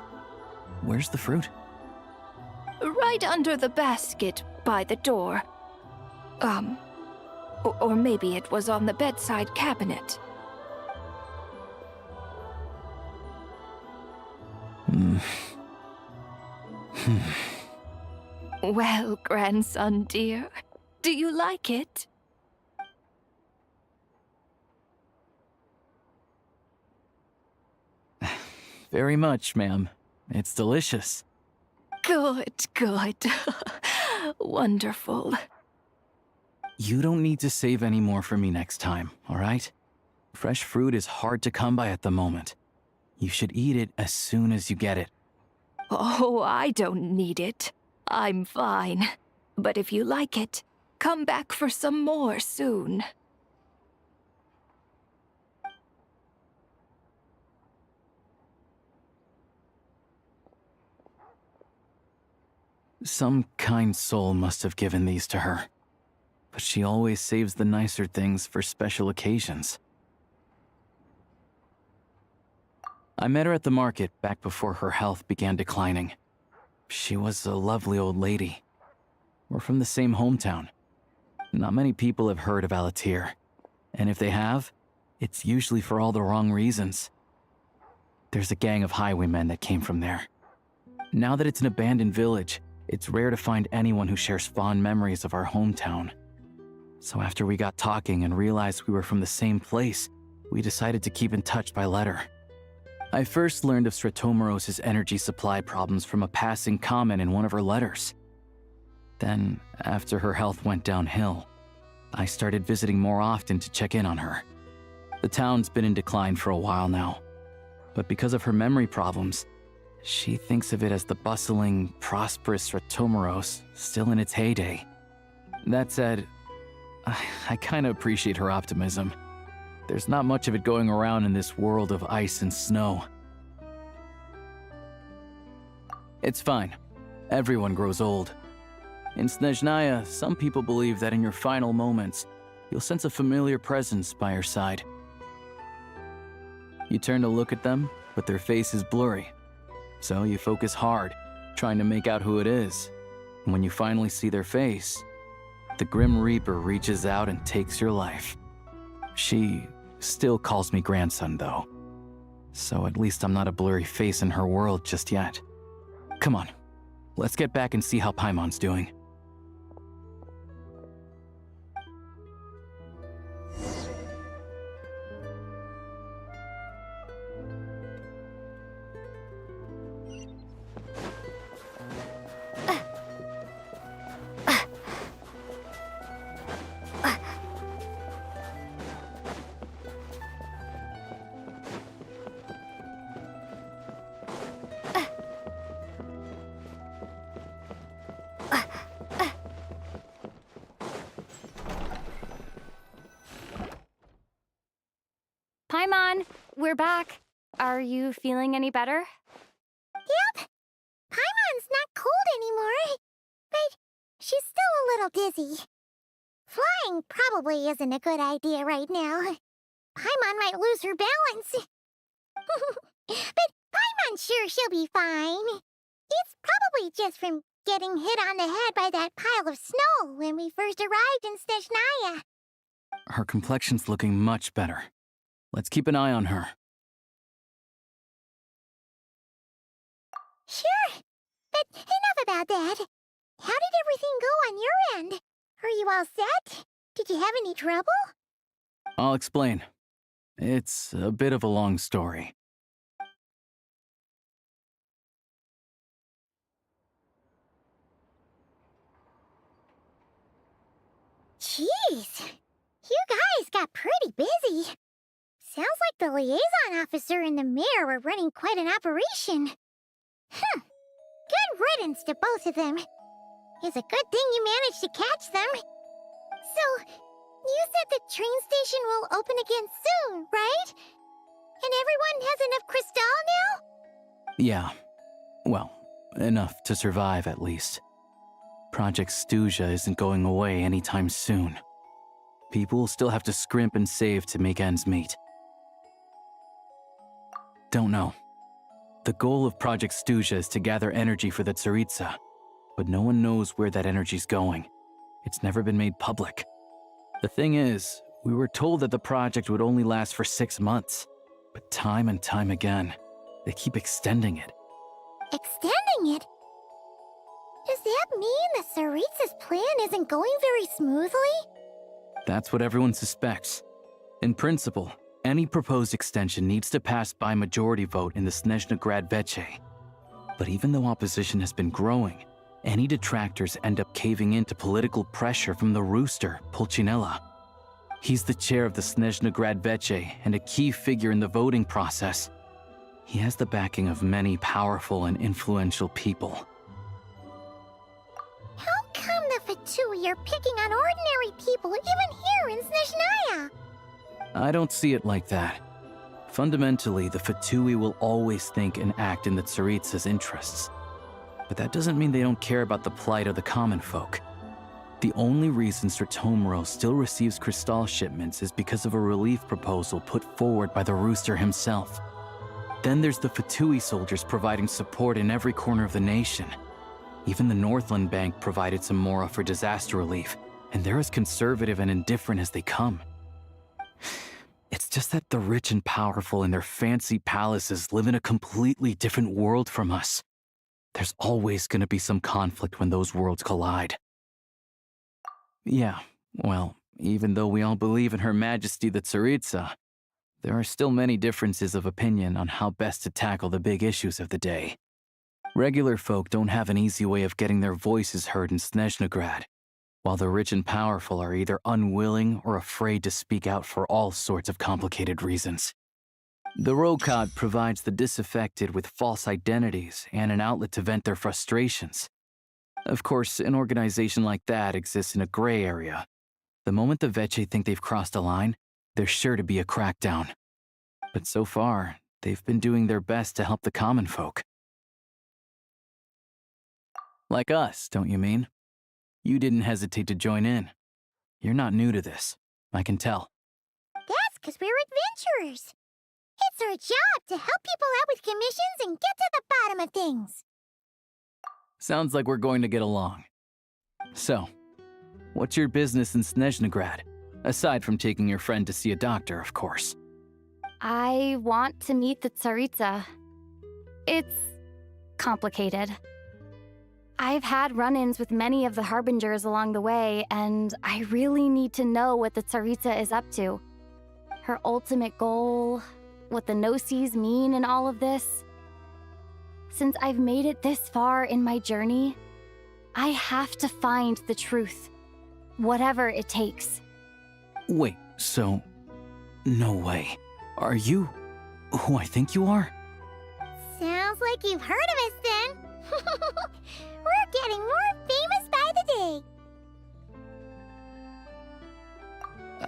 Where's the fruit? Right under the basket by the door. Or maybe it was on the bedside cabinet. Well, grandson dear, do you like it? Very much, ma'am. It's delicious. Good, good. Wonderful. You don't need to save any more for me next time, all right? Fresh fruit is hard to come by at the moment. You should eat it as soon as you get it. Oh, I don't need it. I'm fine. But if you like it, come back for some more soon. Some kind soul must have given these to her. But she always saves the nicer things for special occasions. I met her at the market back before her health began declining. She was a lovely old lady. We're from the same hometown. Not many people have heard of Alatir, and if they have, it's usually for all the wrong reasons. There's a gang of highwaymen that came from there. Now that it's an abandoned village, it's rare to find anyone who shares fond memories of our hometown. So after we got talking and realized we were from the same place, we decided to keep in touch by letter. I first learned of Stratomoros's energy supply problems from a passing comment in one of her letters. Then, after her health went downhill, I started visiting more often to check in on her. The town's been in decline for a while now, but because of her memory problems, she thinks of it as the bustling, prosperous Stratomoros still in its heyday. That said, I kinda appreciate her optimism. There's not much of it going around in this world of ice and snow. It's fine. Everyone grows old. In Snezhnaya, some people believe that in your final moments, you'll sense a familiar presence by your side. You turn to look at them, but their face is blurry. So you focus hard, trying to make out who it is. And when you finally see their face, the Grim Reaper reaches out and takes your life. She still calls me grandson, though. So at least I'm not a blurry face in her world just yet. Come on, let's get back and see how Paimon's doing. Paimon, we're back. Are you feeling any better? Yep. Paimon's not cold anymore, but she's still a little dizzy. Flying probably isn't a good idea right now. Paimon might lose her balance. But Paimon's sure she'll be fine. It's probably just from getting hit on the head by that pile of snow when we first arrived in Snezhnaya. Her complexion's looking much better. Let's keep an eye on her. Sure, but enough about that. How did everything go on your end? Are you all set? Did you have any trouble? I'll explain. It's a bit of a long story. Jeez, you guys got pretty busy. Sounds like the liaison officer and the mayor were running quite an operation. Good riddance to both of them. It's a good thing you managed to catch them. So, You said the train station will open again soon, right? And everyone has enough crystal now? Yeah. Well, enough to survive at least. Project Stuja isn't going away anytime soon. People will still have to scrimp and save to make ends meet. Don't know. The goal of Project Stuja is to gather energy for the Tsaritsa, but no one knows where that energy's going. It's never been made public. The thing is, we were told that the project would only last for 6 months, but time and time again, they keep extending it. Extending it? Does that mean the Tsaritsa's plan isn't going very smoothly? That's what everyone suspects. In principle, any proposed extension needs to pass by majority vote in the Snezhna Grad Veche. But even though opposition has been growing, any detractors end up caving in to political pressure from the rooster, Pulcinella. He's the chair of the Snezhna Grad Veche and a key figure in the voting process. He has the backing of many powerful and influential people. How come the Fatui are picking on ordinary people even here in Snezhnaya? I don't see it like that. Fundamentally, the Fatui will always think and act in the Tsaritsa's interests. But that doesn't mean they don't care about the plight of the common folk. The only reason Sertomro still receives crystal shipments is because of a relief proposal put forward by the rooster himself. Then there's the Fatui soldiers providing support in every corner of the nation. Even the Northland Bank provided some mora for disaster relief, and they're as conservative and indifferent as they come. It's just that the rich and powerful in their fancy palaces live in a completely different world from us. There's always going to be some conflict when those worlds collide. Yeah, well, even though we all believe in Her Majesty the Tsaritsa, there are still many differences of opinion on how best to tackle the big issues of the day. Regular folk don't have an easy way of getting their voices heard in Snezhnagrad, while the rich and powerful are either unwilling or afraid to speak out for all sorts of complicated reasons. The Rokad provides the disaffected with false identities and an outlet to vent their frustrations. Of course, an organization like that exists in a gray area. The moment the Veche think they've crossed a line, there's sure to be a crackdown. But so far, they've been doing their best to help the common folk. Like us, don't you mean? You didn't hesitate to join in. You're not new to this, I can tell. That's because we're adventurers. It's our job to help people out with commissions and get to the bottom of things. Sounds like we're going to get along. So, what's your business in Snezhnagrad? Aside from taking your friend to see a doctor, of course. I want to meet the Tsaritsa. It's complicated. I've had run-ins with many of the Harbingers along the way, and I really need to know what the Tsaritsa is up to. Her ultimate goal, what the Gnosis mean in all of this. Since I've made it this far in my journey, I have to find the truth, whatever it takes. Wait, so... no way. Are you who I think you are? Sounds like you've heard of us then. We're getting more famous by the day.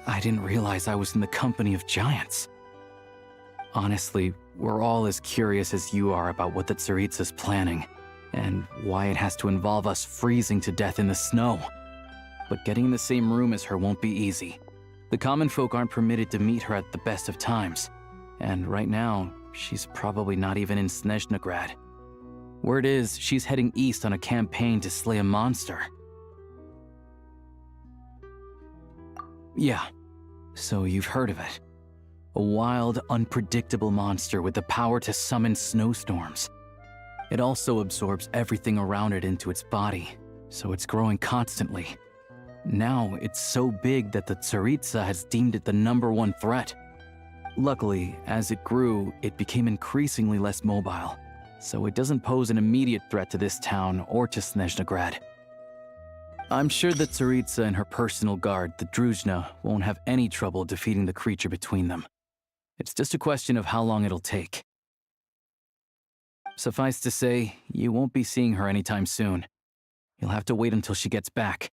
I didn't realize I was in the company of giants. Honestly, we're all as curious as you are about what the Tsaritsa's planning, and why it has to involve us freezing to death in the snow. But getting in the same room as her won't be easy. The common folk aren't permitted to meet her at the best of times, and right now, she's probably not even in Snezhnagrad. Word is, she's heading east on a campaign to slay a monster. Yeah, so you've heard of it. A wild, unpredictable monster with the power to summon snowstorms. It also absorbs everything around it into its body, so it's growing constantly. Now, it's so big that the Tsaritsa has deemed it the #1 threat. Luckily, as it grew, it became increasingly less mobile, so it doesn't pose an immediate threat to this town or to Snezhnagrad. I'm sure the Tsaritsa and her personal guard, the Druzhna, won't have any trouble defeating the creature between them. It's just a question of how long it'll take. Suffice to say, you won't be seeing her anytime soon. You'll have to wait until she gets back.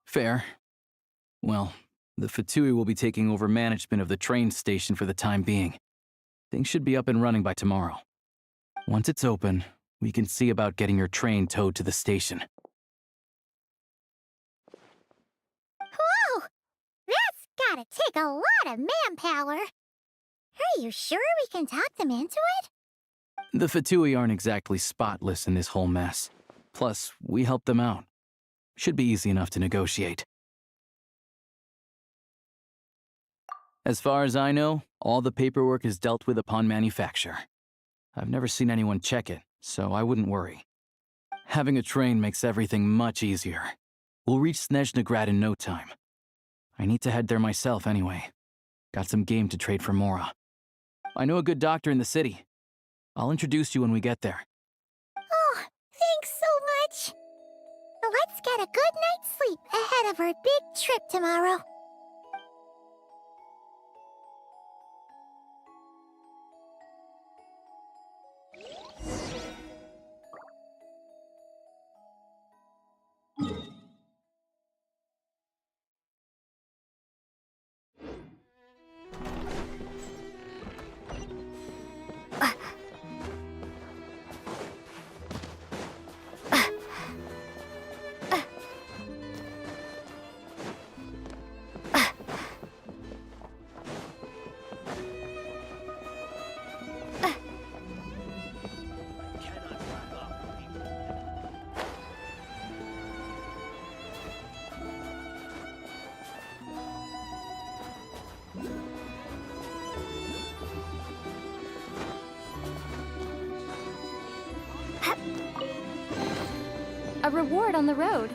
Fair. Well, the Fatui will be taking over management of the train station for the time being. Things should be up and running by tomorrow. Once it's open, we can see about getting your train towed to the station. Whoa! That's gotta take a lot of manpower. Are you sure we can talk them into it? The Fatui aren't exactly spotless in this whole mess. Plus, we helped them out. Should be easy enough to negotiate. As far as I know, all the paperwork is dealt with upon manufacture. I've never seen anyone check it, so I wouldn't worry. Having a train makes everything much easier. We'll reach Snezhnegrad in no time. I need to head there myself anyway. Got some game to trade for Mora. I know a good doctor in the city. I'll introduce you when we get there. Oh, thanks so much. Let's get a good night's sleep ahead of our big trip tomorrow. A reward on the road.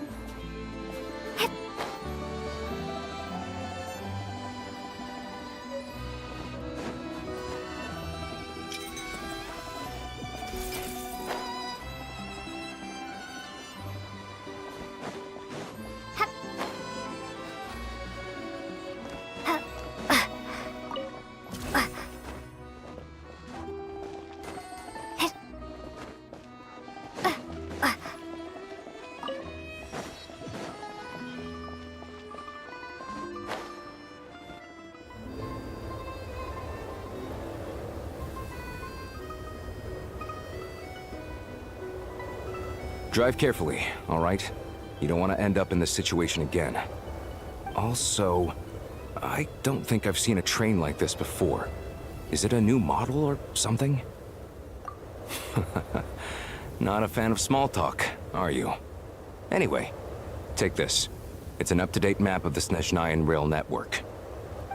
Drive carefully, all right? You don't want to end up in this situation again. Also, I don't think I've seen a train like this before. Is it a new model or something? Not a fan of small talk, are you? Anyway, take this. It's an up-to-date map of the Snezhnayan rail network.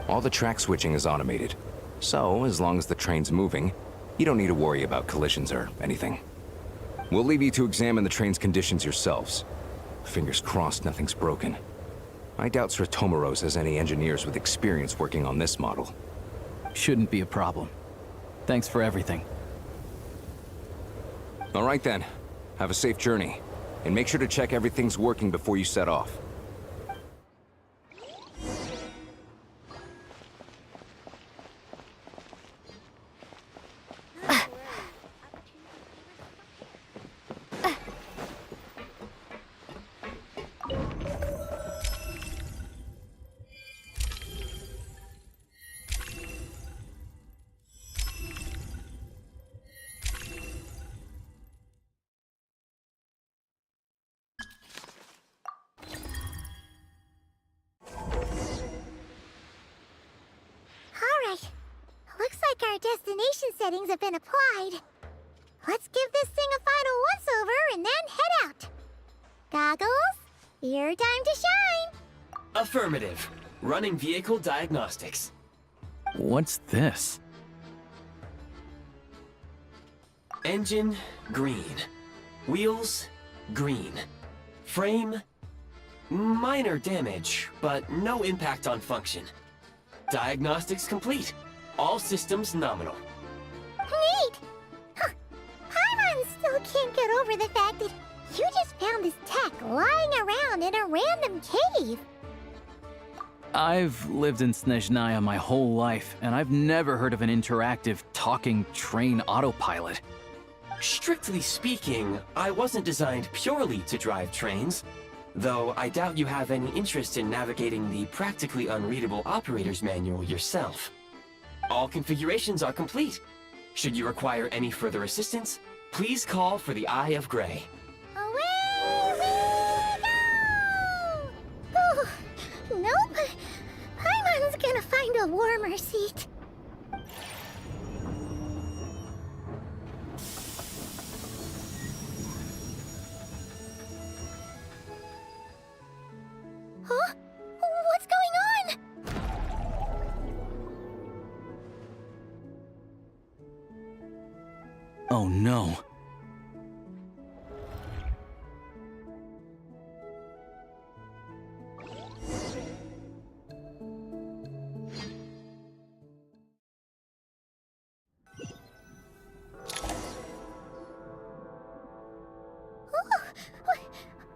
All the track switching is automated, so as long as the train's moving, you don't need to worry about collisions or anything. We'll leave you to examine the train's conditions yourselves. Fingers crossed nothing's broken. I doubt Sir Tomoros has any engineers with experience working on this model. Shouldn't be a problem. Thanks for everything. All right then. Have a safe journey. And make sure to check everything's working before you set off. Destination settings have been applied. Let's give this thing a final once-over and then head out. Goggles, your time to shine. Affirmative. Running vehicle diagnostics. What's this? Engine, green. Wheels, green. Frame, minor damage, but no impact on function. Diagnostics complete. All systems nominal. Neat! Huh. Paimon still can't get over the fact that you just found this tech lying around in a random cave. I've lived in Snezhnaya my whole life, and I've never heard of an interactive, talking train autopilot. Strictly speaking, I wasn't designed purely to drive trains. Though I doubt you have any interest in navigating the practically unreadable operator's manual yourself. All configurations are complete. Should you require any further assistance, please call for the Eye of Grey. Away we go! Oh, nope. Paimon's gonna find a warmer seat. Huh? What's going on? Oh no.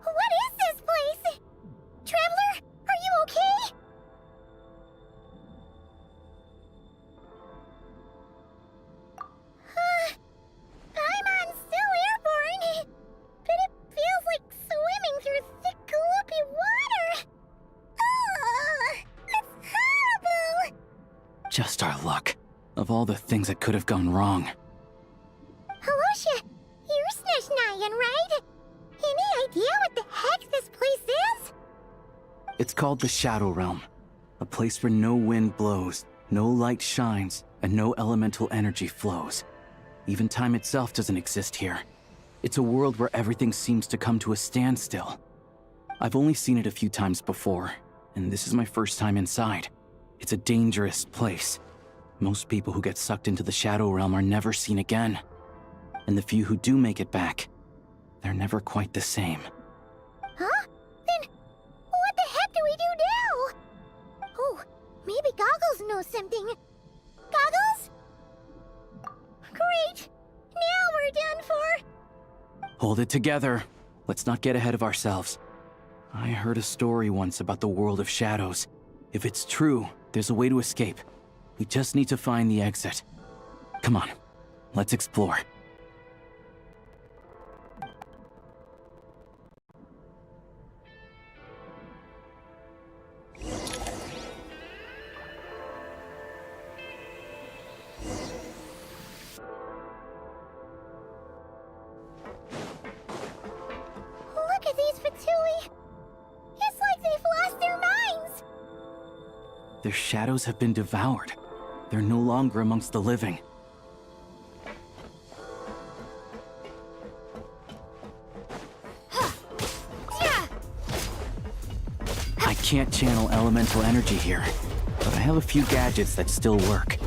What is this place? Traveler, are you okay? Paimon's still airborne, but it feels like swimming through thick, gloopy water. It's horrible! Just our luck. Of all the things that could have gone wrong. Halosha, you're Snezhnayan, right? Any idea what the heck this place is? It's called the Shadow Realm. A place where no wind blows, no light shines, and no elemental energy flows. Even time itself doesn't exist here. It's a world where everything seems to come to a standstill. I've only seen it a few times before, and this is my first time inside. It's a dangerous place. Most people who get sucked into the Shadow Realm are never seen again. And the few who do make it back, they're never quite the same. Huh? Then, what the heck do we do now? Oh, maybe Goggles knows something. Goggles? Great! Now we're done for! Hold it together. Let's not get ahead of ourselves. I heard a story once about the world of shadows. If it's true, there's a way to escape. We just need to find the exit. Come on, let's explore. Look at these Fatui! It's like they've lost their minds! Their shadows have been devoured. They're no longer amongst the living. I can't channel elemental energy here, but I have a few gadgets that still work.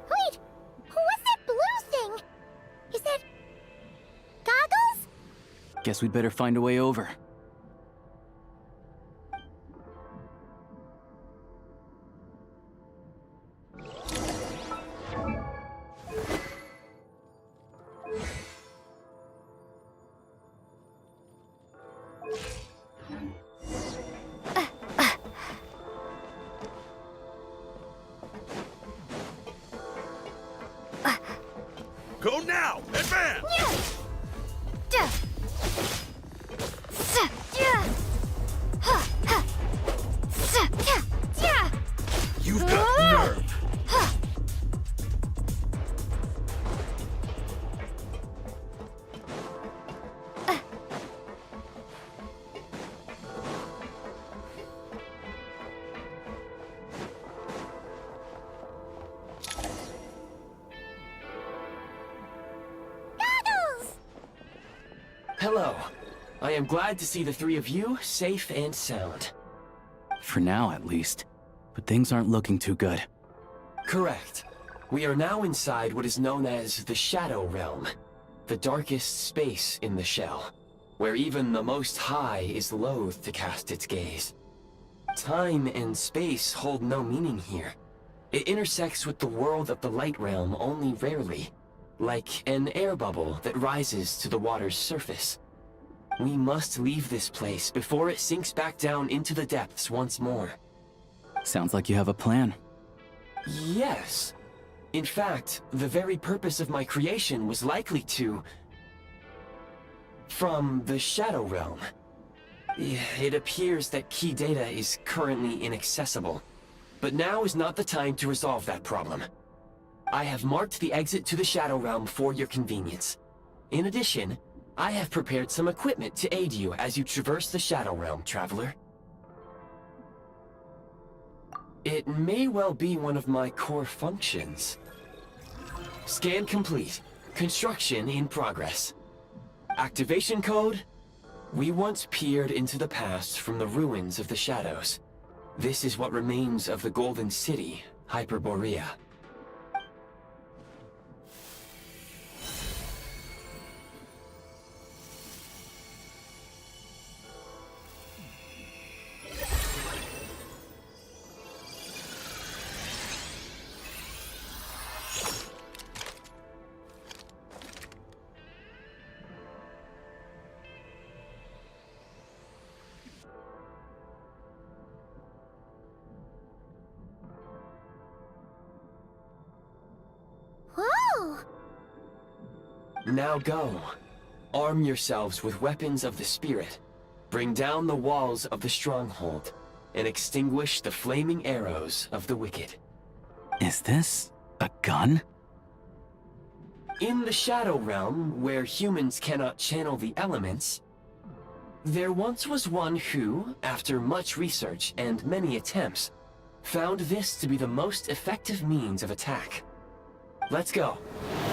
Wait! What's that blue thing? Is that... Goggles? Guess we'd better find a way over. Go now! Advance! You've got nerve! Hello. I am glad to see the three of you safe and sound. For now, at least. But things aren't looking too good. Correct. We are now inside what is known as the Shadow Realm, the darkest space in the shell, where even the Most High is loath to cast its gaze. Time and space hold no meaning here. It intersects with the world of the Light Realm only rarely, like an air bubble that rises to the water's surface. We must leave this place before it sinks back down into the depths once more. Sounds like you have a plan. Yes. In fact, the very purpose of my creation was likely to... from the Shadow Realm. It appears that key data is currently inaccessible, but now is not the time to resolve that problem. I have marked the exit to the Shadow Realm for your convenience. In addition, I have prepared some equipment to aid you as you traverse the Shadow Realm, Traveler. It may well be one of my core functions. Scan complete. Construction in progress. Activation code? We once peered into the past from the ruins of the shadows. This is what remains of the Golden City, Hyperborea. Now go. Arm yourselves with weapons of the spirit. Bring down the walls of the stronghold, and extinguish the flaming arrows of the wicked. Is this a gun? In the Shadow Realm, where humans cannot channel the elements, there once was one who, after much research and many attempts, found this to be the most effective means of attack. Let's go.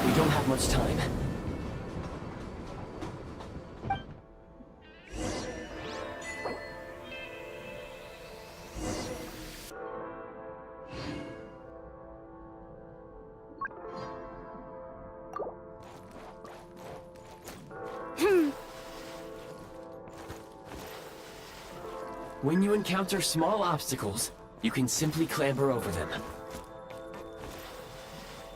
We don't have much time. When you encounter small obstacles, you can simply clamber over them.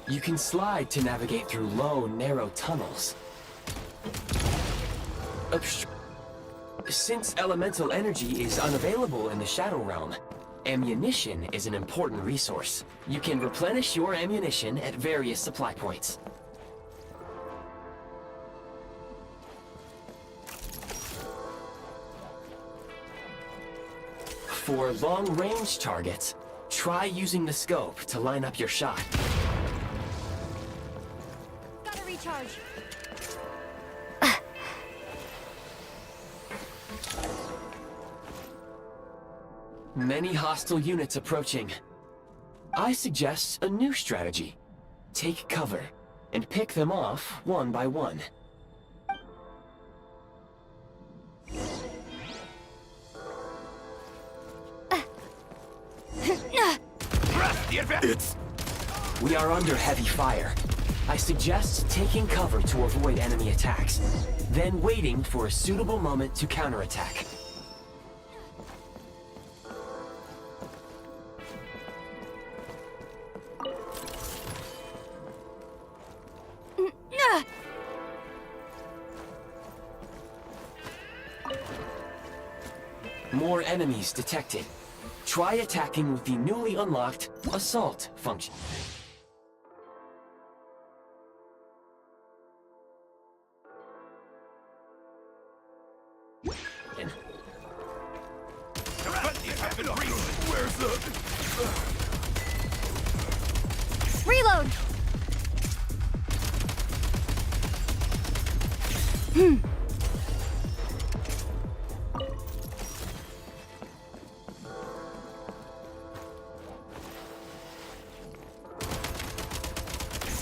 You can slide to navigate through low, narrow tunnels. Since elemental energy is unavailable in the Shadow Realm, ammunition is an important resource. You can replenish your ammunition at various supply points. For long-range targets, try using the scope to line up your shot. Gotta recharge. Many hostile units approaching. I suggest a new strategy. Take cover, and pick them off one by one. We are under heavy fire. I suggest taking cover to avoid enemy attacks, then waiting for a suitable moment to counterattack. More enemies detected. Try attacking with the newly unlocked Assault function. Where's the... Reload!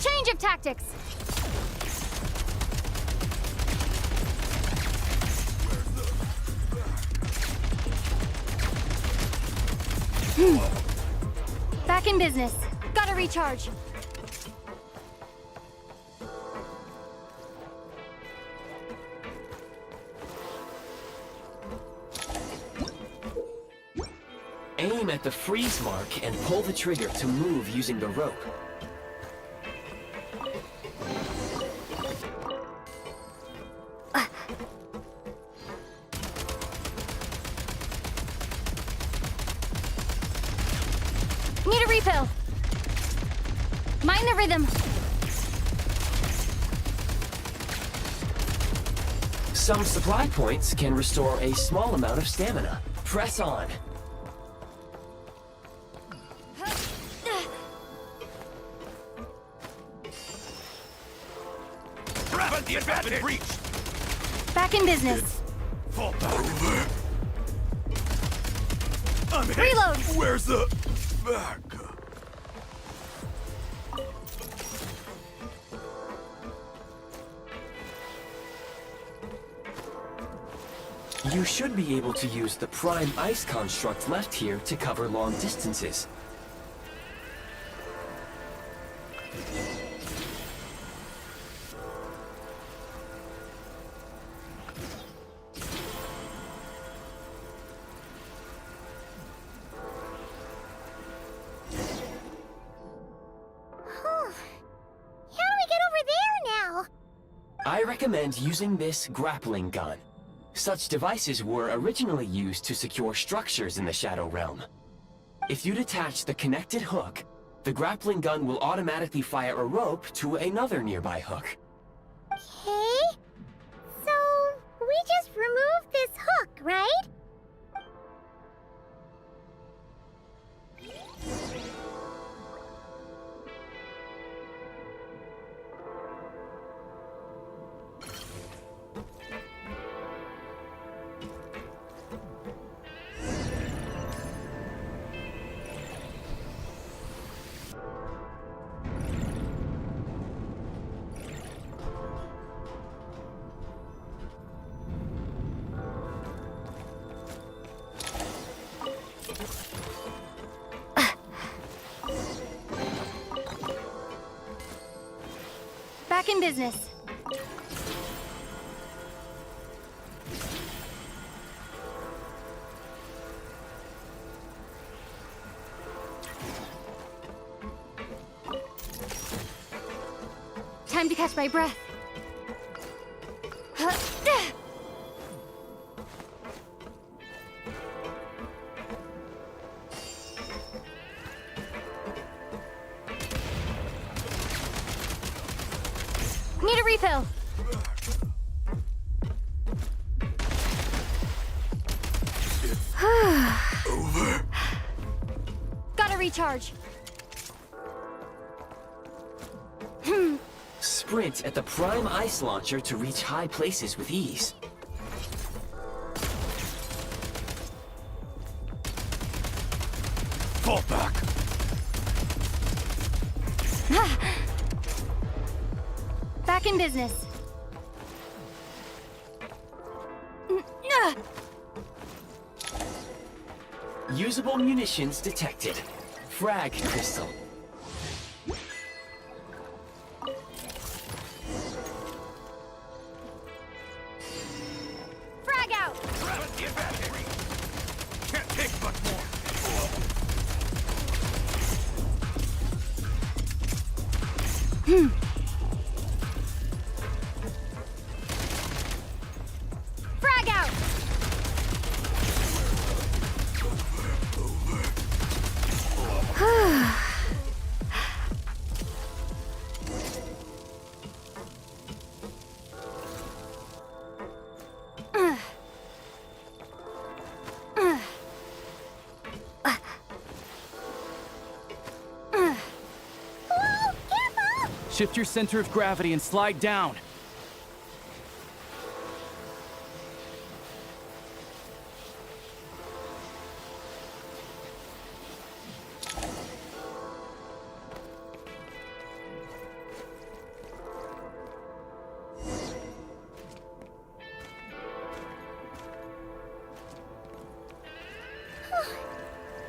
Change of tactics! Back in business. Gotta recharge. Aim at the freeze mark and pull the trigger to move using the rope. Find the rhythm. Some supply points can restore a small amount of stamina. Press on. The advantage reached. Back in business. Fall back. I'm hit. Reload. Where's the back? You should be able to use the prime ice construct left here to cover long distances. I recommend using this grappling gun. Such devices were originally used to secure structures in the Shadow Realm. If you detach the connected hook, the grappling gun will automatically fire a rope to another nearby hook. Okay. So, we just removed this hook, right? Back in business. Time to catch my breath. Need a refill. Over. Gotta recharge. Sprint at the prime ice launcher to reach high places with ease. Fall back. Back in business. Usable munitions detected. Frag crystal. Frag out! The advantage. Can't take much more. Frag out! Shift your center of gravity and slide down.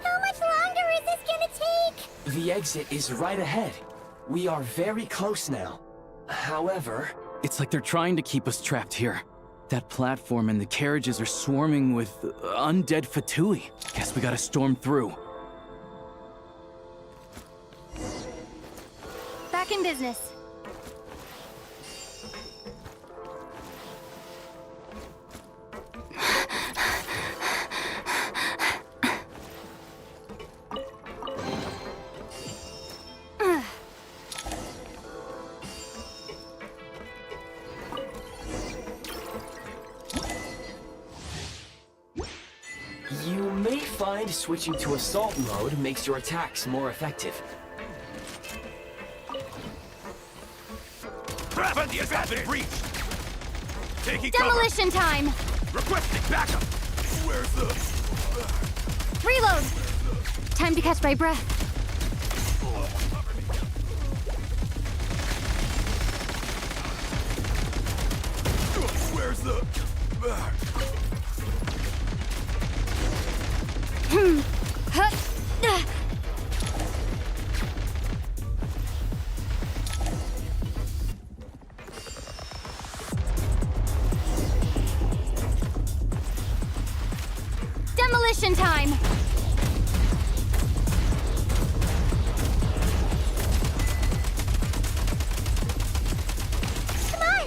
How much longer is this gonna take? The exit is right ahead. We are very close now. However... It's like they're trying to keep us trapped here. That platform and the carriages are swarming with undead Fatui. Guess we gotta storm through. Back in business. find switching to assault mode makes your attacks more effective. Defend the advantage! Breach! Taking cover! Demolition time! Requesting backup! Where's the... Reload! Time to catch my breath. Where's the... Demolition time! Come on!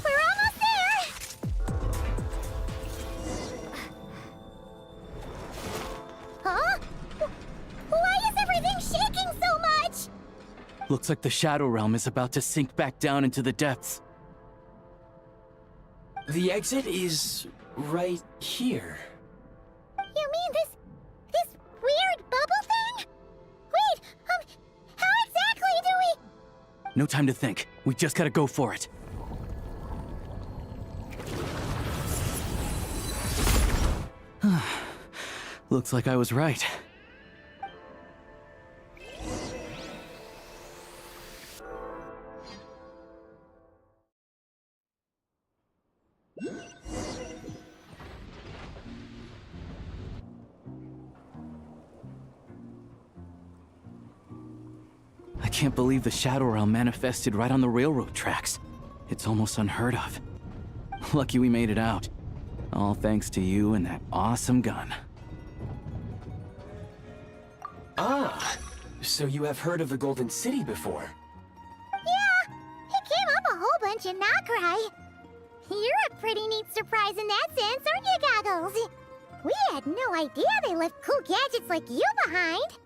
We're almost there! Huh? Why is everything shaking so much? Looks like the Shadow Realm is about to sink back down into the depths. The exit is right here. You mean this weird bubble thing? Wait, how exactly do we... No time to think. We just gotta go for it. Looks like I was right. I can't believe the Shadow Realm manifested right on the railroad tracks. It's almost unheard of. Lucky we made it out. All thanks to you and that awesome gun. Ah, so you have heard of the Golden City before? Yeah, it came up a whole bunch in Nokrai. You're a pretty neat surprise in that sense, aren't you, Goggles? We had no idea they left cool gadgets like you behind.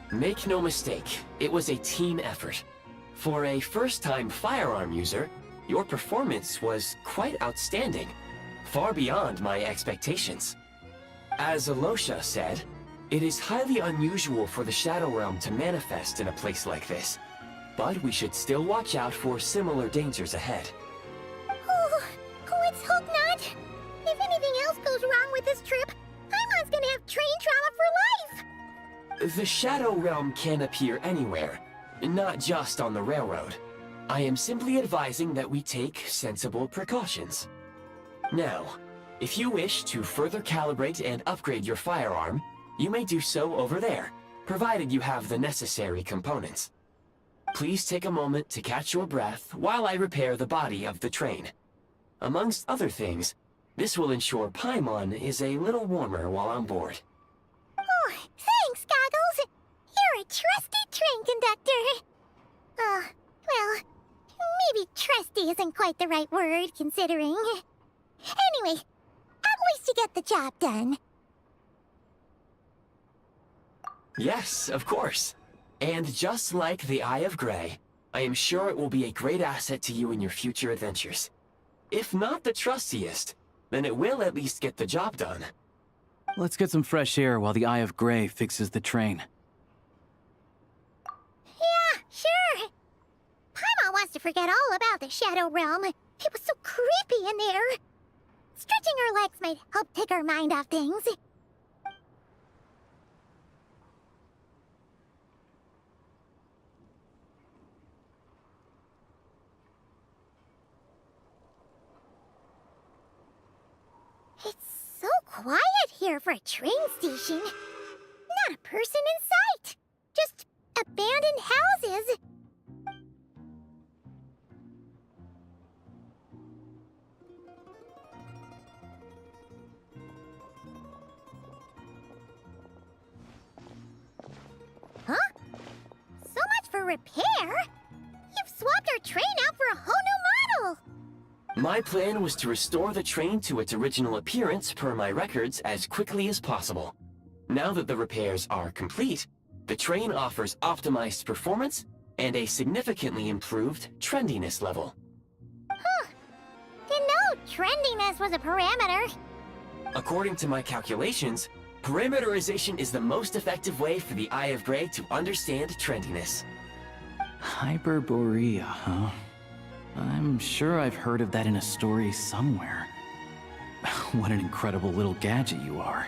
Make no mistake, it was a team effort. For a first-time firearm user, your performance was quite outstanding, far beyond my expectations. As Alosha said, it is highly unusual for the Shadow Realm to manifest in a place like this, but we should still watch out for similar dangers ahead. Oh, let's hope not. If anything else goes wrong with this trip, Paimon's gonna have train trauma for life. The Shadow Realm can appear anywhere, not just on the railroad. I am simply advising that we take sensible precautions. Now, if you wish to further calibrate and upgrade your firearm, you may do so over there, provided you have the necessary components. Please take a moment to catch your breath while I repair the body of the train. Amongst other things, this will ensure Paimon is a little warmer while on board. Oh, thanks, Goggles. You're a trusty train conductor. Well, maybe trusty isn't quite the right word, considering. Anyway, at least you get the job done. Yes, of course. And just like the Eye of Grey, I am sure it will be a great asset to you in your future adventures. If not the trustiest, then it will at least get the job done. Let's get some fresh air while the Eye of Grey fixes the train. Yeah, sure. Paimon wants to forget all about the Shadow Realm. It was so creepy in there. Stretching her legs might help take her mind off things. It's so quiet here for a train station. Not a person in sight. Just abandoned houses. Huh? So much for repair? You've swapped our train out for a whole new model! My plan was to restore the train to its original appearance per my records as quickly as possible. Now that the repairs are complete, the train offers optimized performance and a significantly improved trendiness level. Huh. Didn't know trendiness was a parameter. According to my calculations, parameterization is the most effective way for the Eye of Grey to understand trendiness. Hyperborea, huh? I'm sure I've heard of that in a story somewhere. What an incredible little gadget you are.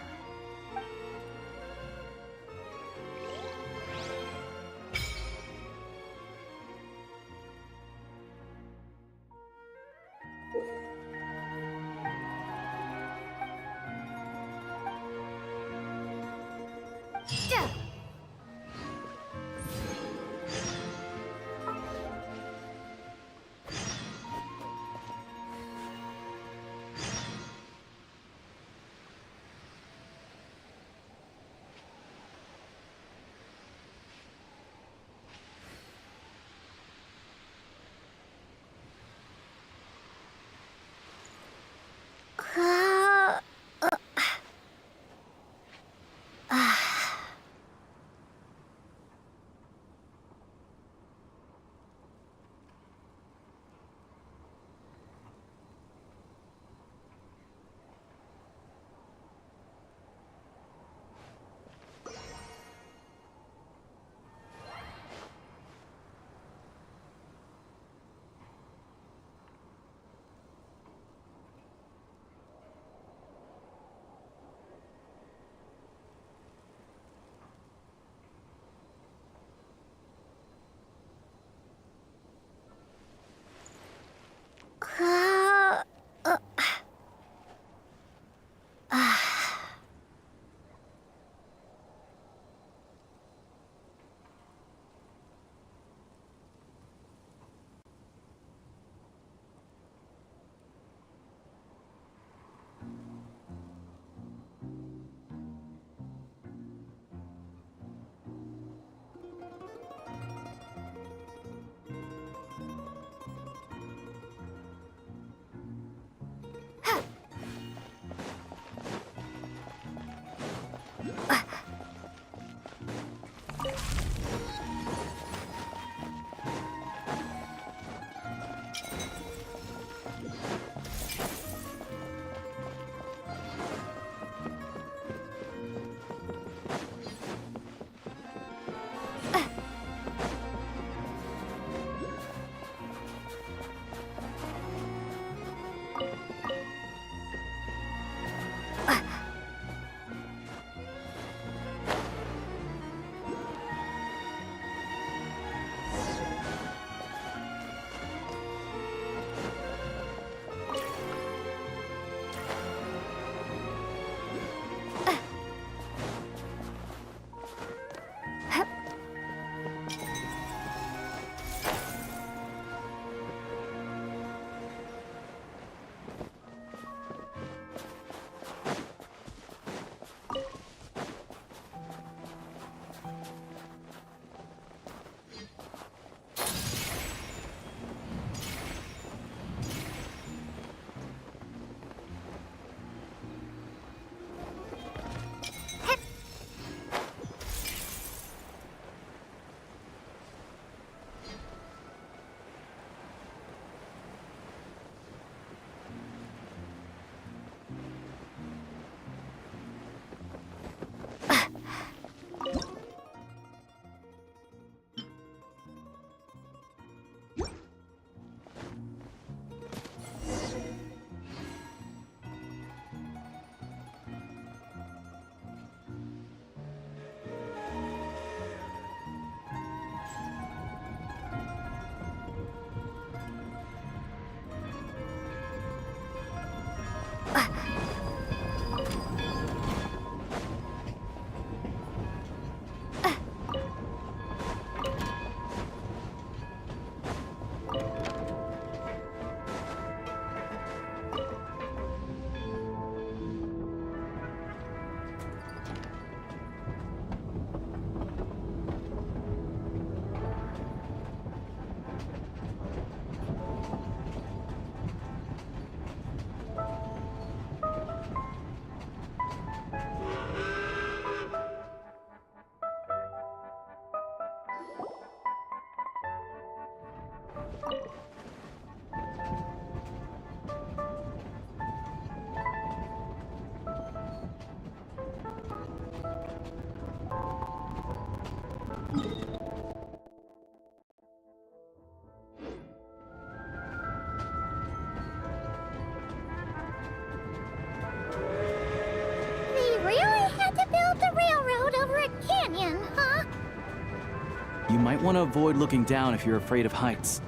You might want to avoid looking down if you're afraid of heights.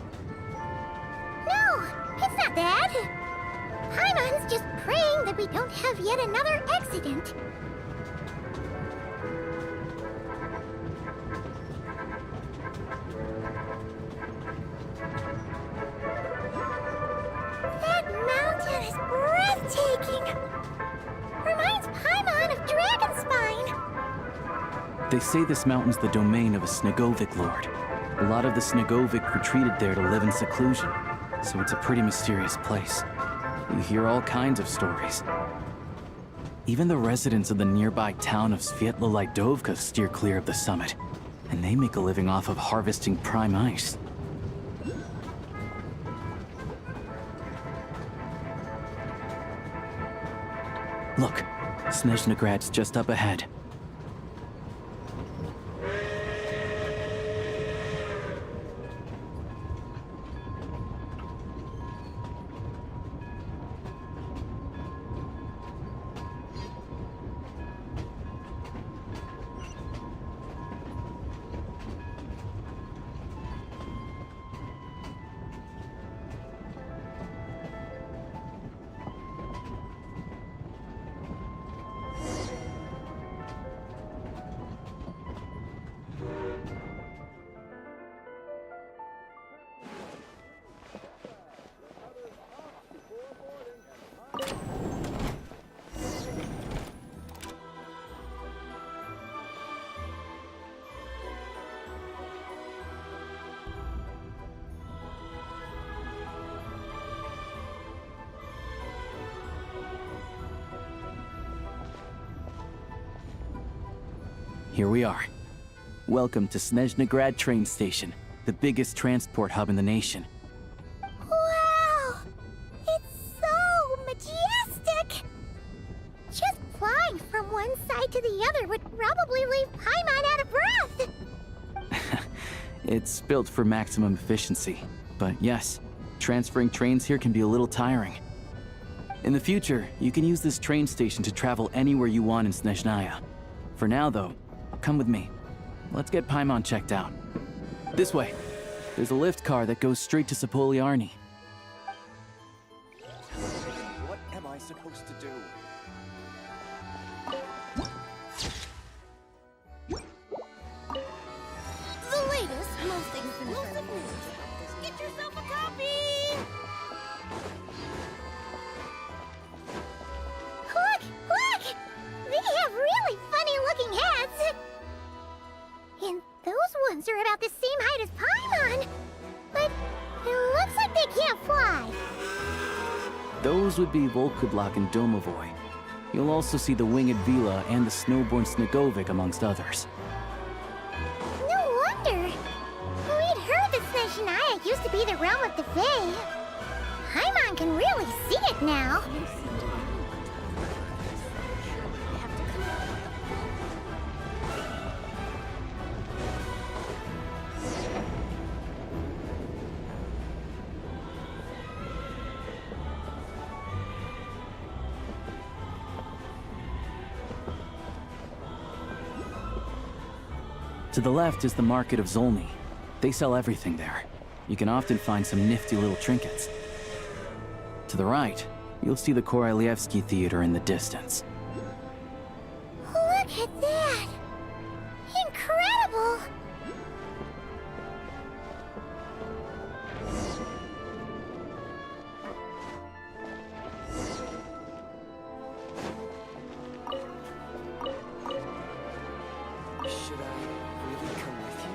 No, it's not that. Paimon's just praying that we don't have yet another accident. That mountain is breathtaking. Reminds Paimon of Dragonspine. They say this mountain's the domain of a Snegovic lord. A lot of the Snegovic retreated there to live in seclusion, so it's a pretty mysterious place. You hear all kinds of stories. Even the residents of the nearby town of Svietla-Lidovka steer clear of the summit, and they make a living off of harvesting prime ice. Look, Snezhnograd's just up ahead. Here we are. Welcome to Snezhnograd train station, the biggest transport hub in the nation. Wow! It's so majestic! Just flying from one side to the other would probably leave Paimon out of breath! It's built for maximum efficiency, but yes, transferring trains here can be a little tiring. In the future, you can use this train station to travel anywhere you want in Snezhnaya. For now, though, come with me. Let's get Paimon checked out. This way. There's a lift car that goes straight to Sapoliarny. What am I supposed to do? The latest, most exclusive news. Get yourself a copy! Look! Look! They have really funny-looking hats! And those ones are about the same height as Paimon! But it looks like they can't fly! Those would be Volkudlak and Domovoy. You'll also see the winged Vila and the snowborn Snegovic amongst others. No wonder! We'd heard that Snezhnaya used to be the realm of the Fae. Paimon can really see it now. To the left is the Market of Zolny. They sell everything there. You can often find some nifty little trinkets. To the right, you'll see the Korolyevsky Theater in the distance. Look at that! Incredible! Should I really come with you?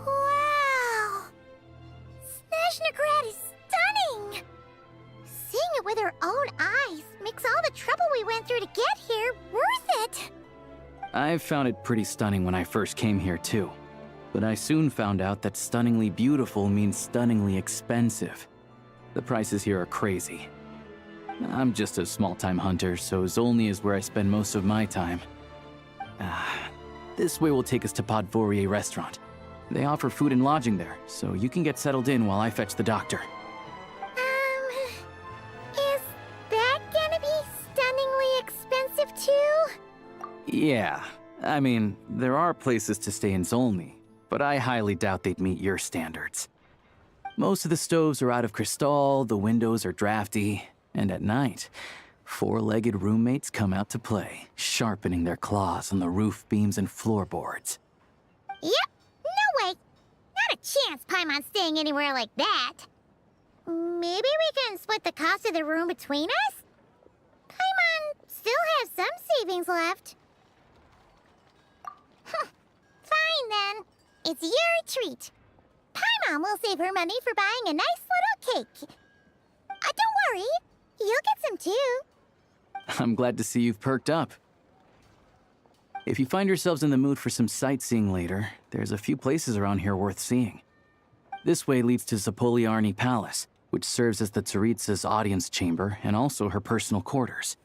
Wow! Snezhnograd is stunning! Seeing it with our own eyes makes all the trouble we went through to get here worth it! I found it pretty stunning when I first came here too. But I soon found out that stunningly beautiful means stunningly expensive. The prices here are crazy. I'm just a small-time hunter, so Zolny is where I spend most of my time. This way will take us to Podvorier restaurant. They offer food and lodging there, so you can get settled in while I fetch the doctor. Is that gonna be stunningly expensive too? Yeah, I mean, there are places to stay in Zolny, but I highly doubt they'd meet your standards. Most of the stoves are out of crystal, the windows are drafty, and at night, four-legged roommates come out to play, sharpening their claws on the roof beams and floorboards. Yep, no way. Not a chance Paimon's staying anywhere like that. Maybe we can split the cost of the room between us? Paimon still has some savings left. Fine then. It's your treat. Paimon will save her money for buying a nice little cake. Don't worry, you'll get some too. I'm glad to see you've perked up. If you find yourselves in the mood for some sightseeing later, there's a few places around here worth seeing. This way leads to Zapoliarny Palace, which serves as the Tsaritsa's audience chamber and also her personal quarters.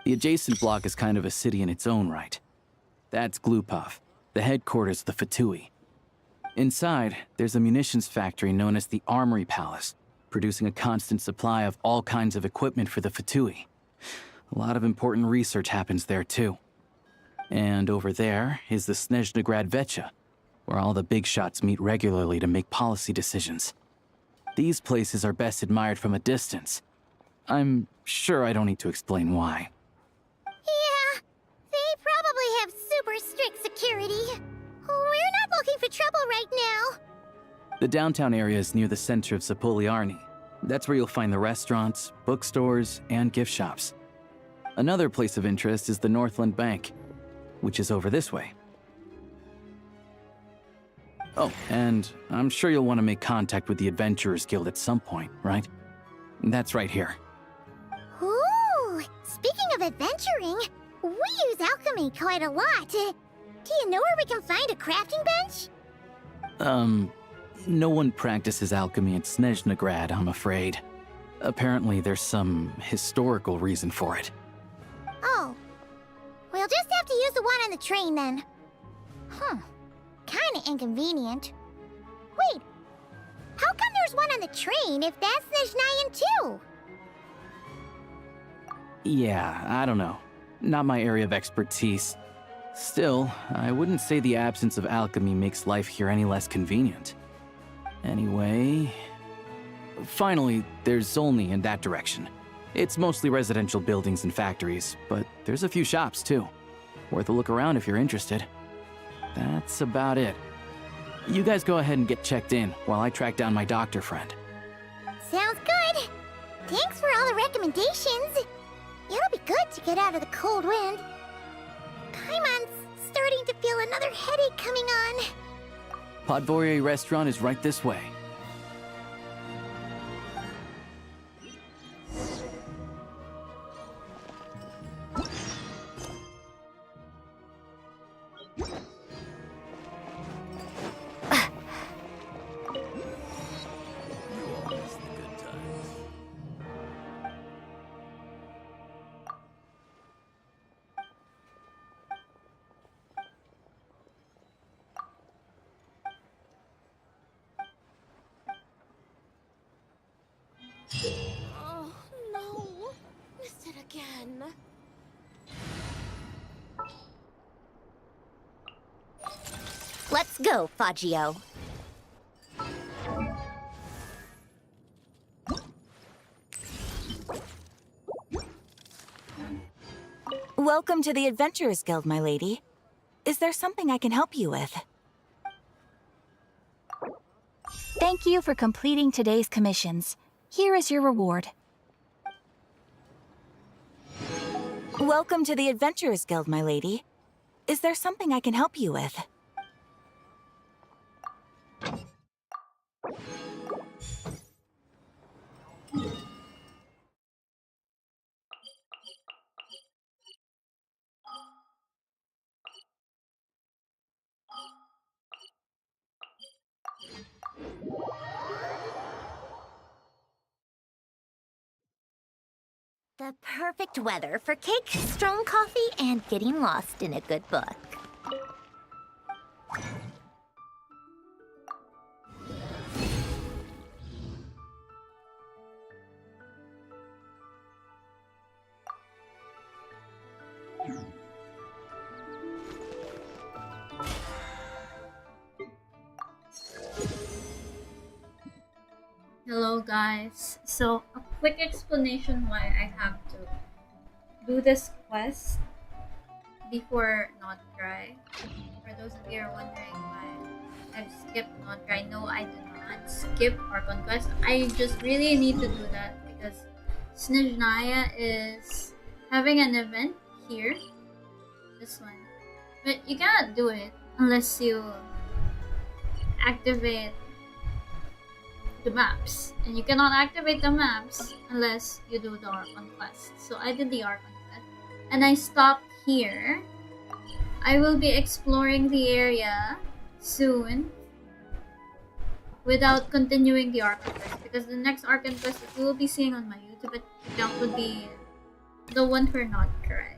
The adjacent block is kind of a city in its own right. That's Glupov, the headquarters of the Fatui. Inside, there's a munitions factory known as the Armory Palace, producing a constant supply of all kinds of equipment for the Fatui. A lot of important research happens there too. And over there is the Snezhnegrad Vecha, where all the big shots meet regularly to make policy decisions. These places are best admired from a distance. I'm sure I don't need to explain why. Yeah, they probably have super strict security. We're not looking for trouble right now. The downtown area is near the center of Zapoliarny. That's where you'll find the restaurants, bookstores, and gift shops. Another place of interest is the Northland Bank, which is over this way. Oh, and I'm sure you'll want to make contact with the Adventurers Guild at some point, right? That's right here. Ooh, speaking of adventuring, we use alchemy quite a lot. Do you know where we can find a crafting bench? No one practices alchemy at Snezhnegrad, I'm afraid. Apparently there's some historical reason for it. Oh, we'll just have to use the one on the train then. Kinda inconvenient. Wait, how come there's one on the train if that's Snezhnayan too? Yeah, I don't know. Not my area of expertise. Still, I wouldn't say the absence of alchemy makes life here any less convenient. Anyway... Finally, there's Zolny in that direction. It's mostly residential buildings and factories, but there's a few shops too. Worth a look around if you're interested. That's about it. You guys go ahead and get checked in while I track down my doctor friend. Sounds good. Thanks for all the recommendations. It'll be good to get out of the cold wind. Paimon's starting to feel another headache coming on. Podvorier restaurant is right this way. Oh, no. Missed it again. Let's go, Faggio. Welcome to the Adventurers Guild, my lady. Is there something I can help you with? Thank you for completing today's commissions. Here is your reward. Welcome to the Adventurers Guild, my lady. Is there something I can help you with? The perfect weather for cake, strong coffee, and getting lost in a good book. Hello guys, so a quick explanation why I have to do this quest before Not Dry. For those of you who are wondering why I've skipped Not Dry, no I did not skip Archon Quest. I just really need to do that because Snezhnaya is having an event here, this one. But you cannot do it unless you activate the maps, and you cannot activate the maps unless you do the Archon quest. So I did the Archon quest and I stopped here. I will be exploring the area soon without continuing the Archon quest, because the next Archon quest that you will be seeing on my YouTube account would be the one for Not Cry.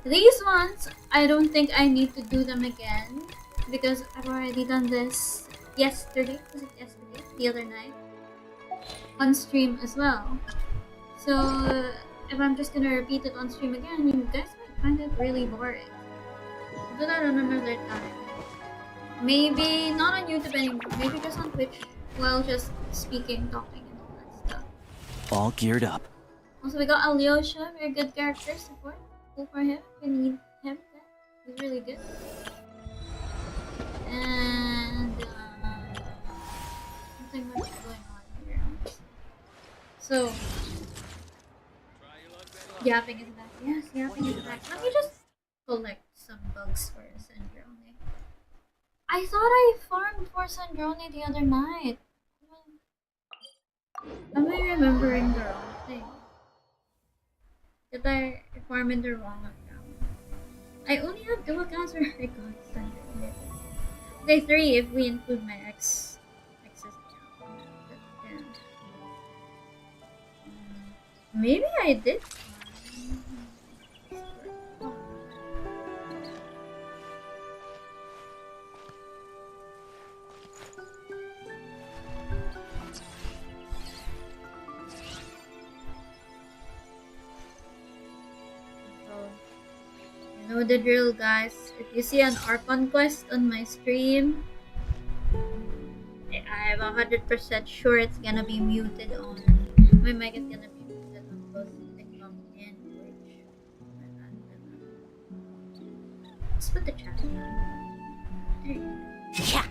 These ones, I don't think I need to do them again because I've already done this yesterday. Was it yesterday? The other night on stream as well. So if I'm just gonna repeat it on stream again, you guys might find it really boring. I'll do that on another time. Maybe not on YouTube anymore. Maybe just on Twitch while just speaking, talking, and all that stuff. All geared up. Also, we got Alyosha, very good character support. Cool for him. We need him. He's really good. And nothing much going on here. So, yapping is back. Yes, yapping is back. Let me just collect some bugs for Sandrone. I thought I farmed for Sandrone the other night. Am I remembering the wrong thing? Did I farm in the wrong account? I only have 2 accounts where I got Sandrone. Day 3 if we include my ex's account. Yeah. Maybe I did. You know the drill, guys. If you see an Archon quest on my stream, I'm 100% sure it's gonna be muted on. My mic is gonna be muted on both TikTok and Twitch. Let's put the chat. There you go. Yeah.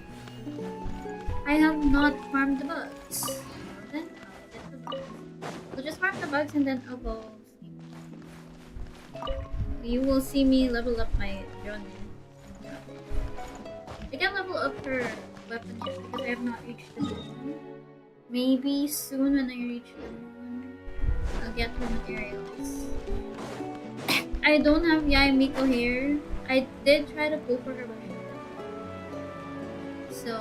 I have not farmed the bugs. Then I'll get the bugs. I'll just farm the bugs and then I'll go sleep. You will see me level up my drone. I can level up her weapon yet because I have not reached the moon. Maybe soon when I reach the moon, I'll get her materials. I don't have Yai Miko here. I did try to pull for her, but so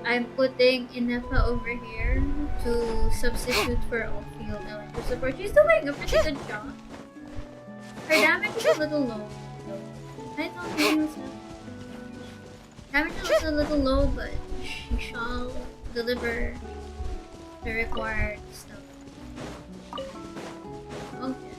I'm putting Inefa over here to substitute for off-field elemental support. She's doing a pretty good job. Her damage is a little low. I thought it was damage is a little low, but she shall deliver the required stuff. Okay.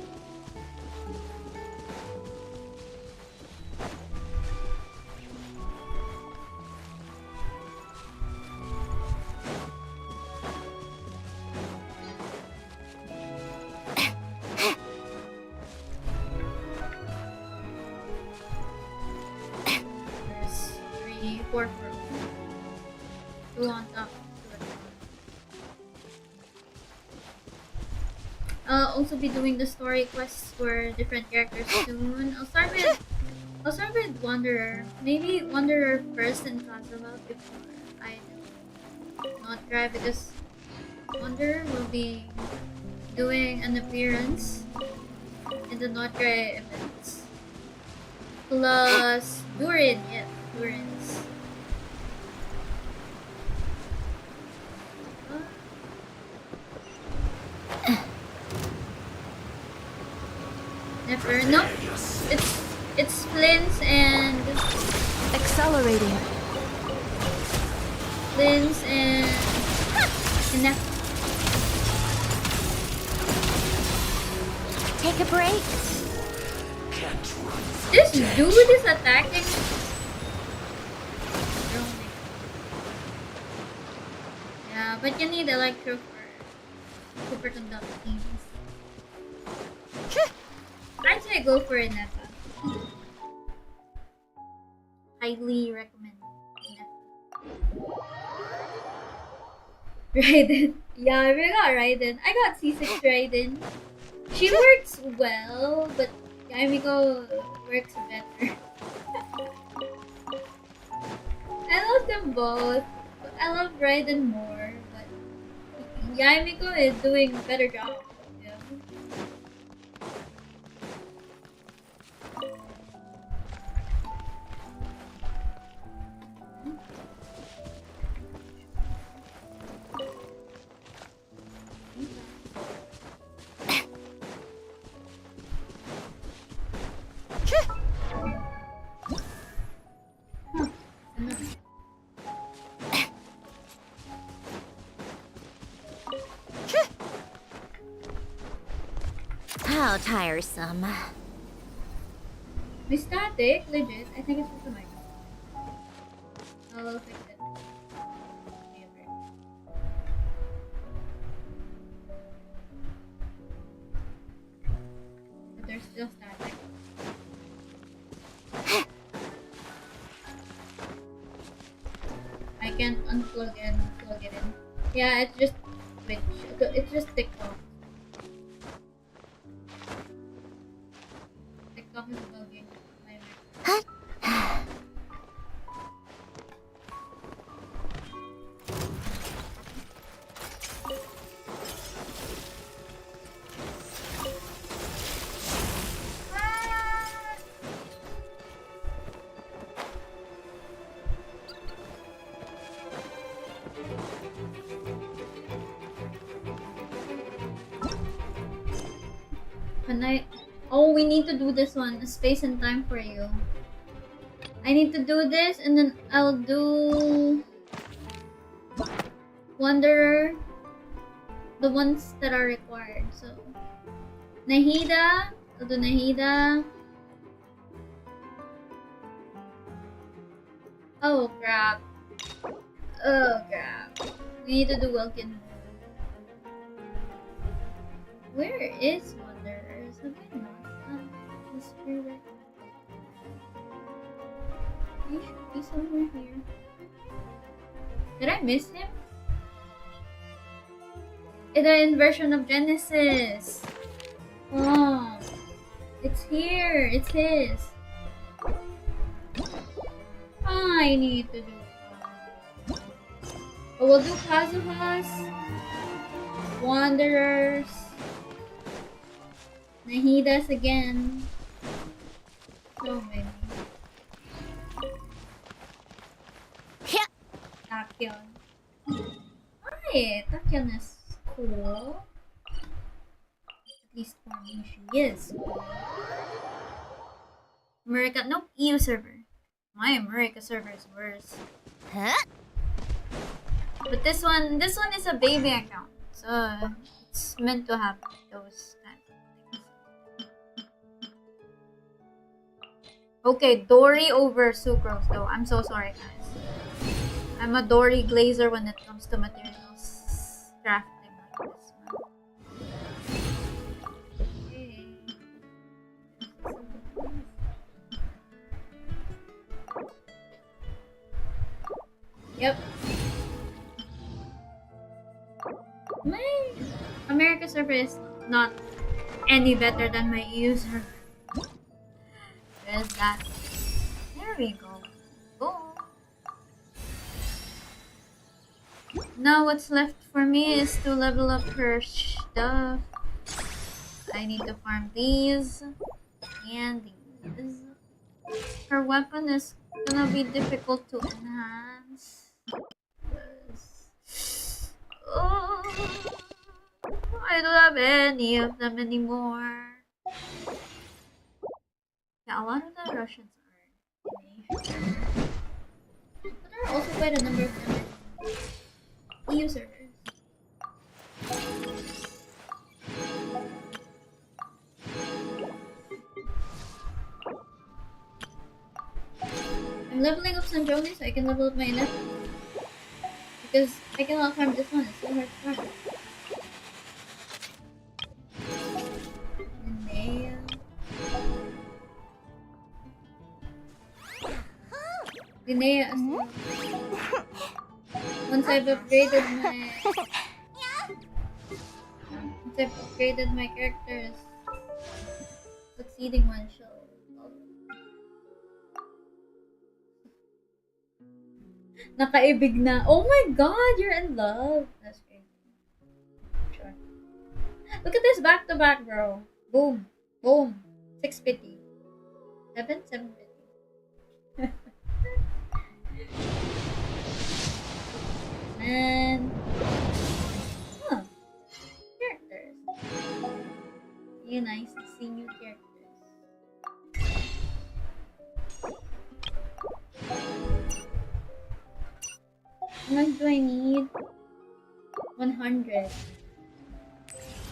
Two on top. I'll also be doing the story quests for different characters soon. I'll start with Wanderer. Maybe Wanderer first and Kazawa before I do Not Dry, because Wanderer will be doing an appearance in the Not Dry events. Plus Durin, yeah, Durin's. sniper. No, it's Flynn's and accelerating. Flynn's and enough. Take a break. This dude is attacking. Yeah, but you need electro for superconducting. I'd say go for it, Netta. Highly recommend. Raiden. Yeah, we got Raiden. I got C6 Raiden. She works well, but Yamiko works better. I love them both. I love Raiden more, but Yamiko is doing a better job. Yeah. How tiresome. My static, legit. I think it's just a mic. I'll fix it. But there's still static. I can't unplug and plug it in. Yeah, it's just switch. It's just TikTok. TikTok is bugging. Oh, we need to do this one. Space and time for you. I need to do this and then I'll do Wanderer. The ones that are required. So Nahida. I'll do Nahida. Oh crap. Oh crap. We need to do Wilkin. Where is Wanderers? Have I not done this spirit? He should be somewhere here. Did I miss him? It's an inversion of Genesis. Oh, it's here. It's his. I need to do. Oh, we'll do Kazuha's, Wanderers, Nahida's again. So many. Tachyon. Hi, Tachyon is cool. At least for me, she is cool. America, nope, EU server. My America server is worse. Huh? But this one is a baby account, so it's meant to have those kinds of things. Okay, Dory over Sucrose though. I'm so sorry, guys. I'm a Dory glazer when it comes to materials crafting like this one. Okay. Yep. My America server is not any better than my EU server. There's that. There we go. Go. Now what's left for me is to level up her stuff. I need to farm these and these. Her weapon is gonna be difficult to enhance. Oh, I don't have any of them anymore. Yeah, a lot of the Russians are Asian. But there are also quite a number of them in EU servers. I'm leveling up Sanjoni so I can level up my NF. Because I cannot farm this one, it's so hard to farm. Linnea as well. Once I've upgraded my characters, succeeding one shall Nakaibig na. Oh my god, you're in love. That's crazy. Sure. Look at this back to back, bro. Boom. Boom. 650. 750. And huh. Characters. Yeah, nice to see new characters. How much do I need? 100.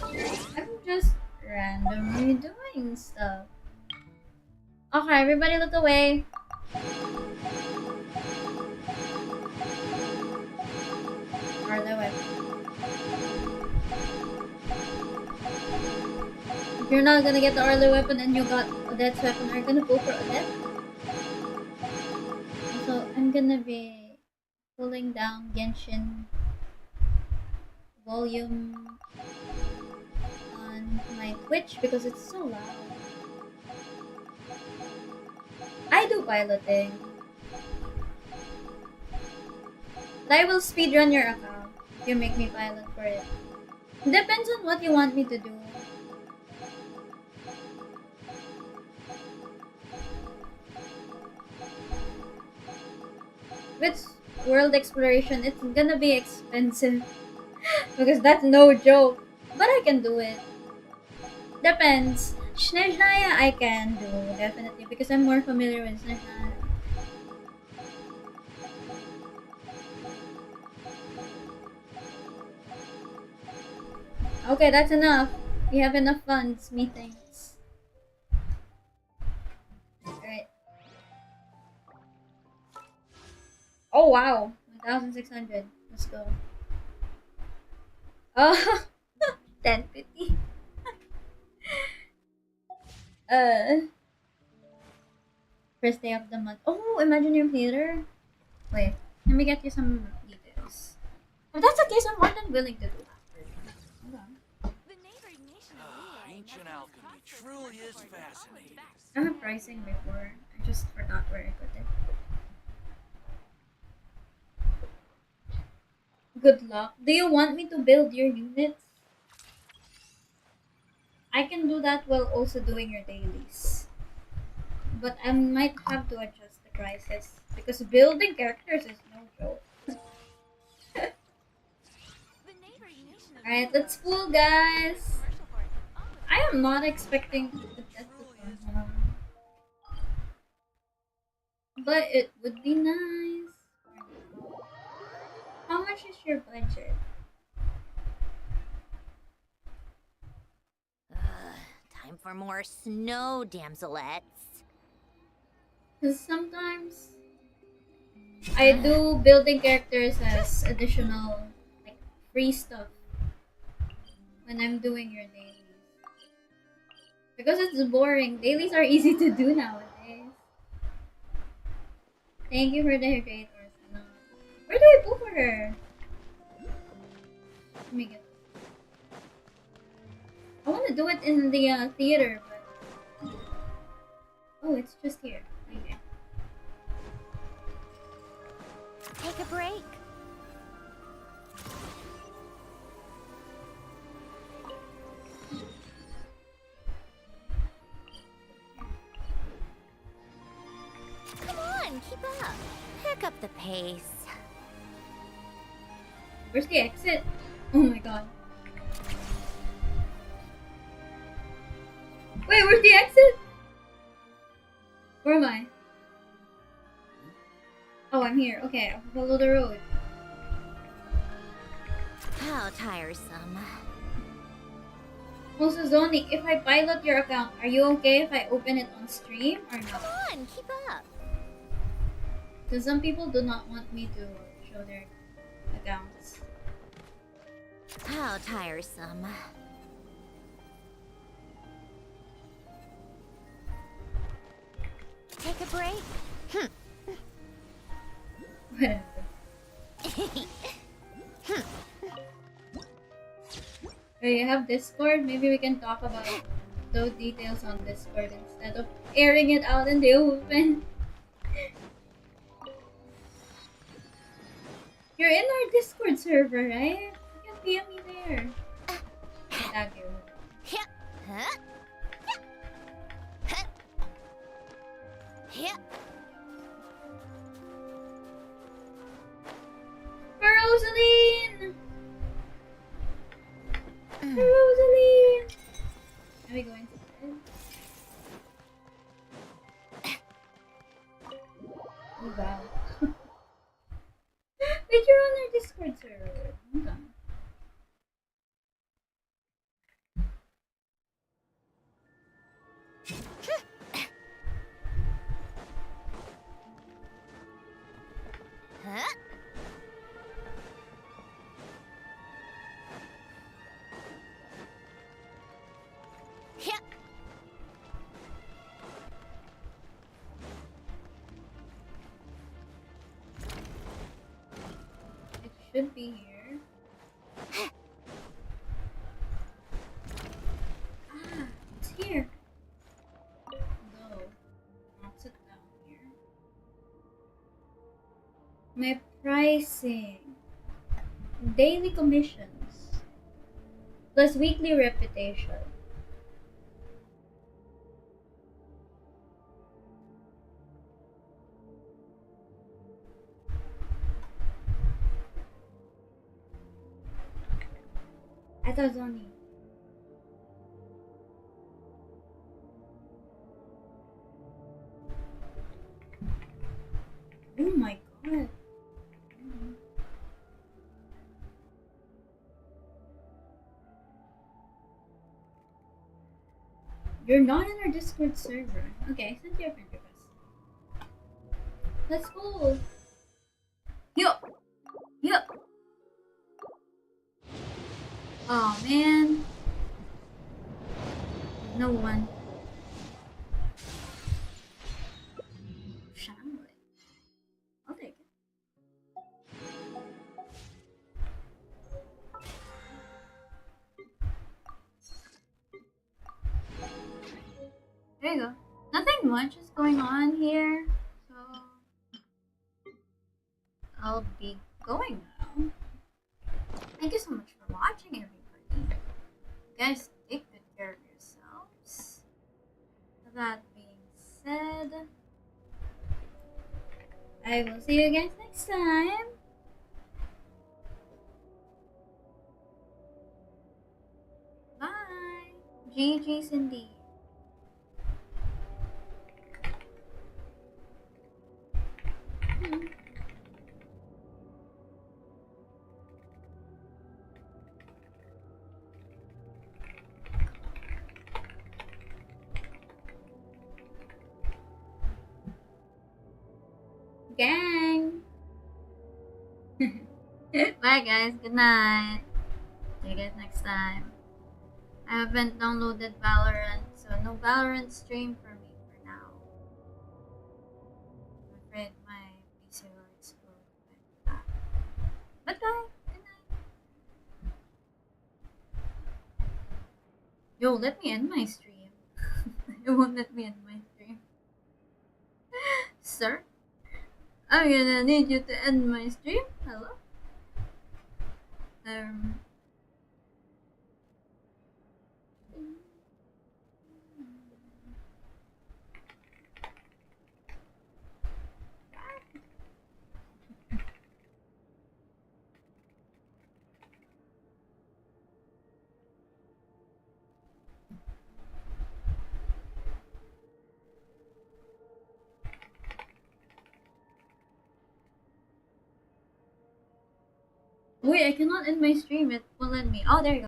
I'm just randomly doing stuff. Okay, everybody look away. Arlo weapon. If you're not gonna get the Arlo weapon and you got Odette's weapon, are you gonna go for Odette? So I'm gonna be pulling down Genshin volume on my Twitch because it's so loud. I do piloting. But I will speedrun your account if you make me pilot for it. Depends on what you want me to do. With world exploration, it's gonna be expensive. Because that's no joke. But I can do it. Depends. Snezhnaya I can do, definitely. Because I'm more familiar with Snezhnaya. Okay, that's enough. We have enough funds, methinks. Alright. Oh wow, 1,600. Let's go. Oh, 1050. First day of the month. Oh, imagine your theater. Wait, let me get you some details. If that's the case, I'm more than willing to do that. Hold on. Ancient alchemy truly is fascinating. I have pricing before. I just forgot where I put it. Good luck. Do you want me to build your units? I can do that while also doing your dailies. But I might have to adjust the prices because building characters is no joke. Alright, let's pull, guys. I am not expecting the death to come. But it would be nice. How much is your budget? Time for more snow, damselettes. Because sometimes I do building characters as additional, like, free stuff when I'm doing your dailies. Because it's boring. Dailies are easy to do nowadays. Thank you for the hydrate, Ursula. Where do I pull for her? Let me get. I want to do it in the theater, but oh, it's just here. Okay. Take a break. Come on, keep up. Pick up the pace. Where's the exit? Oh my god. Wait, where's the exit? Where am I? Oh, I'm here. Okay, I'll follow the road. How tiresome. Also, Zoni, if I pilot your account, are you okay if I open it on stream or not? Come on, keep up. Because some people do not want me to show their accounts. How tiresome. Take a break? Whatever. Hey, you have Discord? Maybe we can talk about those details on Discord instead of airing it out in the open. You're in our Discord server, right? You can PM me there. Tag you. For Rosaline! For Rosaline! Are we going to bed? Oh wow. Wait, you're on our Discord server. Hold on. It should be here. Ah, it's here. No, not sit down here. My pricing. Daily commissions. Plus weekly reputation. Ito, Zoni. Oh my god. You're not in our Discord server. Okay, I sent you a friend request. Let's go. Yup. Yup. Oh man. No one. Shamrock. I'll take it. There you go. Nothing much is going on here, so I'll be going now. Thank you so much for watching, everybody. You guys take good care of yourselves. That being said, I will see you guys next time. Bye. GG's indeed. Gang. Bye guys, good night. See you guys next time. I haven't downloaded Valorant, so no Valorant stream for me for now. I'm afraid my PC will explode like that. But bye, good night. Yo, let me end my stream. You won't let me end my stream. Sir? I'm gonna need you to end my stream. Hello? Wait, I cannot end my stream. It won't let me. Oh, there you go.